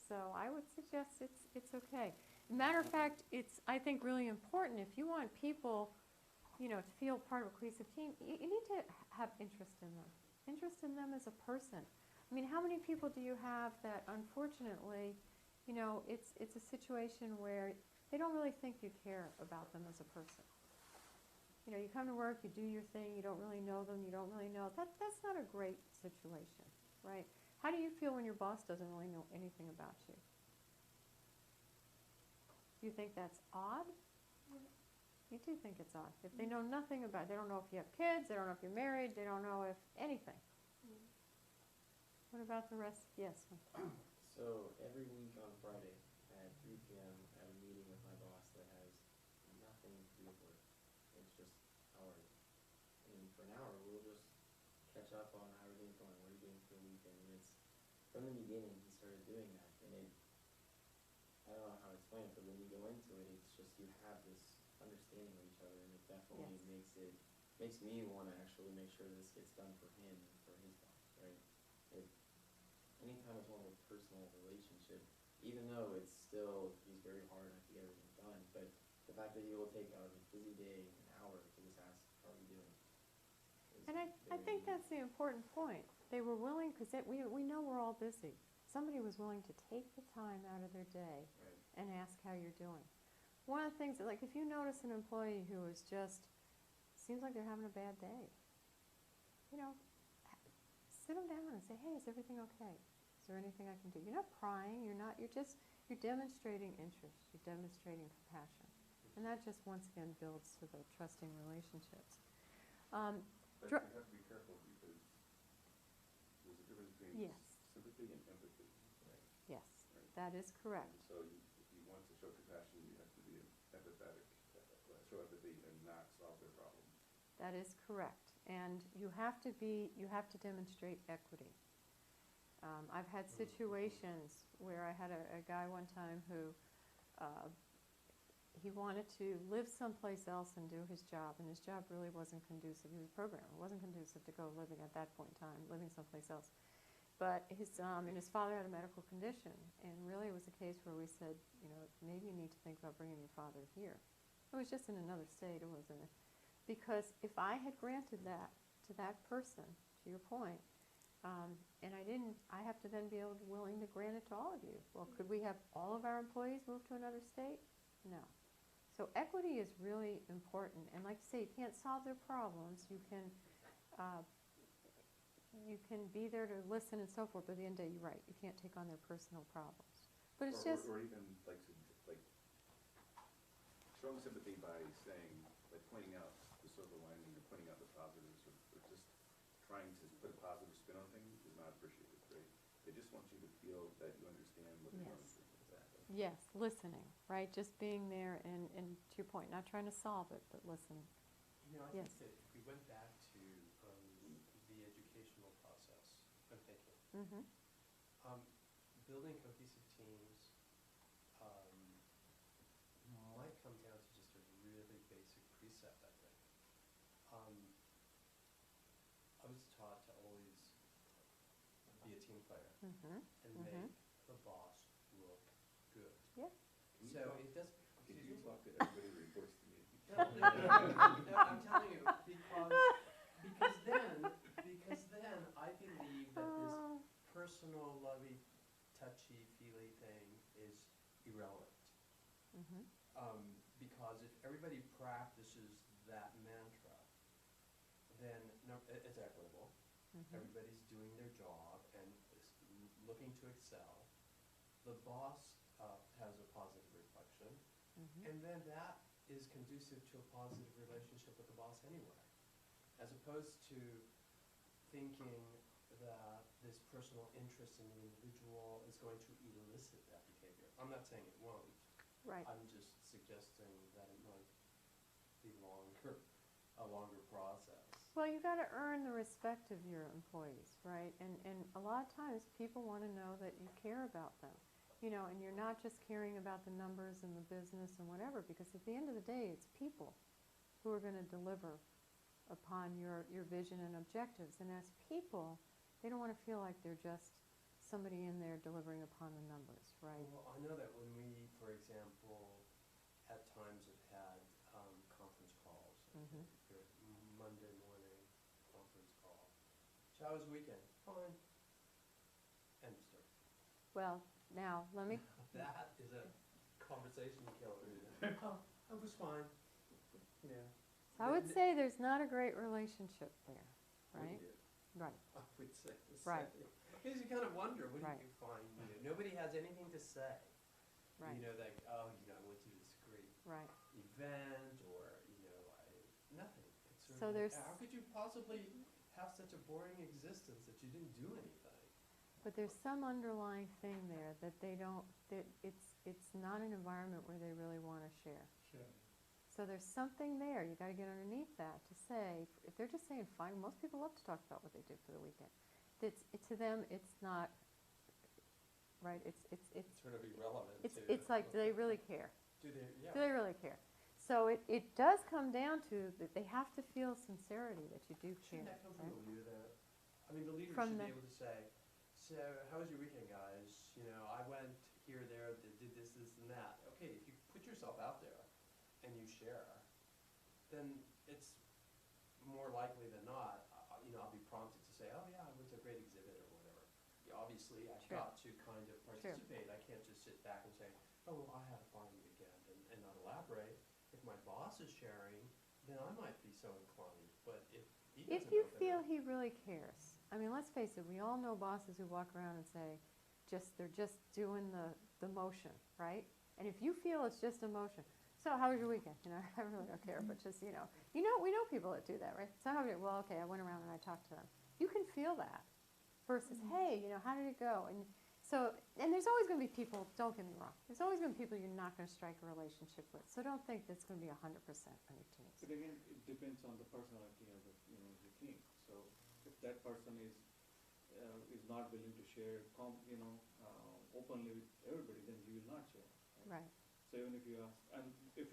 So I would suggest it's okay. Matter of fact, it's, I think, really important. If you want people, you know, to feel part of a cohesive team, you need to have interest in them. Interest in them as a person. I mean, how many people do you have that, unfortunately, you know, it's a situation where they don't really think you care about them as a person. You know, you come to work, you do your thing, you don't really know them, you don't really know. That's not a great situation, right? How do you feel when your boss doesn't really know anything about you? Do you think that's odd? You do think it's odd. If they know nothing about it, they don't know if you have kids, they don't know if you're married, they don't know if anything. What about the rest? Yes. So every week on Friday at 3 p.m. I have a meeting with my boss that has nothing to do with work. It's just hourly. And for an hour, we'll just catch up on how everything's going, what are you doing for the weekend. And it's, from the beginning, he started doing that. And it, I don't know how to explain it, but when you go into it, it's just you have this understanding of each other, and it definitely makes me want to actually make sure this gets done for him and for his boss, right? Anytime it's more of a personal relationship, even though it's still, he's very hard to get everything done, but the fact that he will take out of a busy day an hour to just ask, how are you doing? And I think that's the important point. They were willing, because we know we're all busy. Somebody was willing to take the time out of their day and ask how you're doing. One of the things, like if you notice an employee who is just, seems like they're having a bad day, you know, sit them down and say, hey, is everything okay? Is there anything I can do? You're not prying, you're demonstrating interest, you're demonstrating compassion. And that just, once again, builds to the trusting relationships. But you have to be careful because there's a difference between sympathy and empathy. Right. Yes, that is correct. And so if you want to show compassion, you have to be empathetic, show empathy and not solve their problem. That is correct. And you have to demonstrate equity. I've had situations where I had a guy one time who he wanted to live someplace else and do his job, and his job really wasn't conducive. He was a programmer. It wasn't conducive to go living at that point in time, living someplace else. But his father had a medical condition, and really it was a case where we said, you know, maybe you need to think about bringing your father here. It was just in another state. It wasn't because if I had granted that to that person, to your point, and I have to then be willing to grant it to all of you. Well, could we have all of our employees move to another state? No. So equity is really important. And like you say, you can't solve their problems. You can be there to listen and so forth, but at the end of the day, you're right. You can't take on their personal problems. But it's or even like showing sympathy by saying, like pointing out the silver lining or pointing out the positives or just trying to put a positive spin on things is not appreciated, right? They just want you to feel that you understand what they're going through. Exactly. Yes, listening, right? Just being there and to your point, not trying to solve it, but listening. You know, I Yes. think that if we went back to the educational process, I'm thinking, building cohesive teams might come down to just a really basic precept, I think. I was taught to always be a team player and make the boss look good. Yeah. So it does. Did you talk to everybody who reports to me? No, I'm telling you, because then I believe that this personal, lovey, touchy-feely thing is irrelevant. Because if everybody practices that mantra, then it's equitable. Everybody's doing their job and is looking to excel. The boss has a positive reflection, and then that is conducive to a positive relationship with the boss anyway, as opposed to thinking that this personal interest in the individual is going to elicit that behavior. I'm not saying it won't. Right. I'm just suggesting that it might be a longer process. Well, you got to earn the respect of your employees, right? And a lot of times people want to know that you care about them, you know, and you're not just caring about the numbers and the business and whatever, because at the end of the day, it's people who are going to deliver upon your vision and objectives. And as people, they don't want to feel like they're just somebody in there delivering upon the numbers, right? Well, I know that when we, for example, at times have had conference calls, Mhm. your Monday morning conference call. So how was the weekend? Fine. End of story. Well, now, let me, That is a conversation killer, isn't it? Oh, it was fine. Yeah. I would say there's not a great relationship there, right? Right, I would say the Right. same. Because you kind of wonder, what Right. do you find? You know, nobody has anything to say. right, You know, like, oh, you know, I went to this great right. event, or, you know, nothing. It's sort So of like, there's- how could you possibly have such a boring existence that you didn't do anything? But there's some underlying thing there that they don't, that it's not an environment where they really want to share. Sure. So there's something there, you gotta get underneath that to say, if they're just saying, fine, most people love to talk about what they did for the weekend. To them, it's not, right, it's Sort of irrelevant it's like, do they really care? Do they, yeah. Do they really care? So it does come down to that they have to feel sincerity that you do care, Shouldn't that come from right? the leader, though? I mean, the leader From should the- be able to say, so, how was your weekend, guys? You know, I went here, there, did this, and that. Okay, if you put yourself out there and you share, then it's more likely than not, you know, I'll be prompted to say, oh, yeah, I went to a great exhibit or whatever. Yeah, obviously, I've Sure. got to kind of participate. I can't just sit back and say, oh, well, I had a fine weekend, and not elaborate. If my boss is sharing, then I might be so inclined, but if he doesn't If you open feel up- he really cares, I mean, let's face it, we all know bosses who walk around and say, they're just doing the motion, right? And if you feel it's just a motion, so how was your weekend? You know, I really don't care, but just, we know people that do that, right? So how was it? Well, okay, I went around and I talked to them. You can feel that versus, hey, how did it go? And so, and there's always going to be people, don't get me wrong, there's always going to be people you're not going to strike a relationship with. So don't think that's going to be 100% on your teams. But again, it depends on the personality of the, the team. So if that person is not willing to share, openly with everybody, then he will not share. Right. So even if you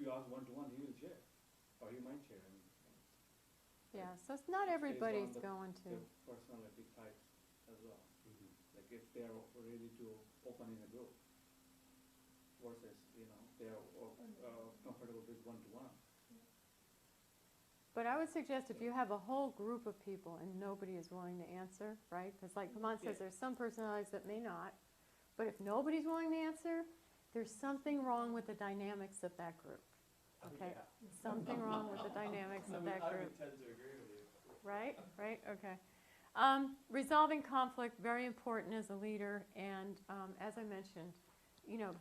ask one-to-one, he will share, or he might share. Yeah, so it's not It's based on everybody's the- going to. The personality types as well. Mhm. Like if they are ready to open in a group versus, they are comfortable with one-to-one. But I would suggest if you have a whole group of people and nobody is willing to answer, right? Because like Vermont says, there's some personalities that may not. But if nobody's willing to answer, there's something wrong with the dynamics of that group. Oh, Okay. yeah. Something wrong with the dynamics of that I group. would tend to agree with you. Right, okay. Resolving conflict, very important as a leader. And as I mentioned,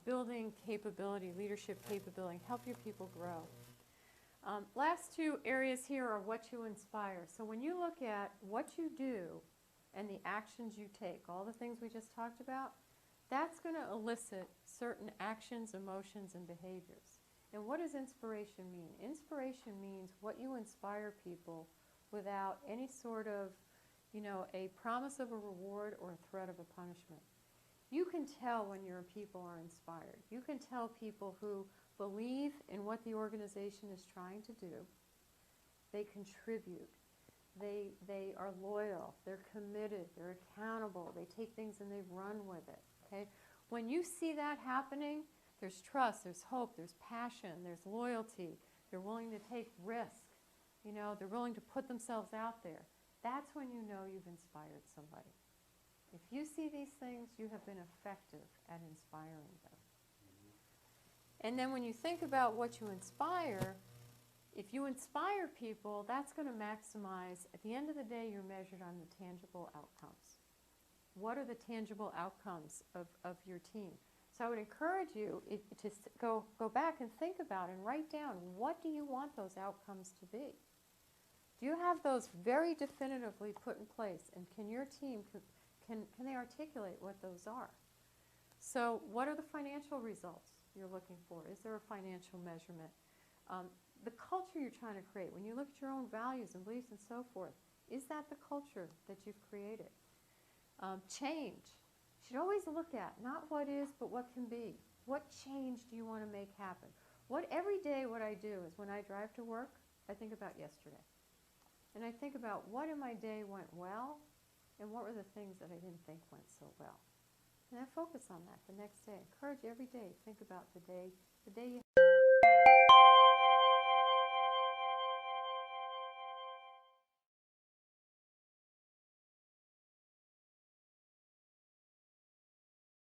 building capability, leadership capability, help your people grow. Last two areas here are what you inspire. So when you look at what you do and the actions you take, all the things we just talked about, that's going to elicit certain actions, emotions, and behaviors. And what does inspiration mean? Inspiration means what you inspire people without any sort of, a promise of a reward or a threat of a punishment. You can tell when your people are inspired. You can tell people who believe in what the organization is trying to do. They contribute. They are loyal. They're committed. They're accountable. They take things and they run with it. Okay? When you see that happening, there's trust, there's hope, there's passion, there's loyalty. They're willing to take risk. They're willing to put themselves out there. That's when you know you've inspired somebody. If you see these things, you have been effective at inspiring them. And then when you think about what you inspire, if you inspire people, that's going to maximize, at the end of the day, you're measured on the tangible outcomes. What are the tangible outcomes of your team? So I would encourage you to go back and think about and write down, what do you want those outcomes to be? Do you have those very definitively put in place? And can your team, can they articulate what those are? So what are the financial results you're looking for? Is there a financial measurement? The culture you're trying to create, when you look at your own values and beliefs and so forth, is that the culture that you've created? Change. You should always look at not what is, but what can be. What change do you want to make happen? Every day what I do is when I drive to work, I think about yesterday. And I think about what in my day went well and what were the things that I didn't think went so well. And I focus on that the next day. Encourage every day. Think about the day you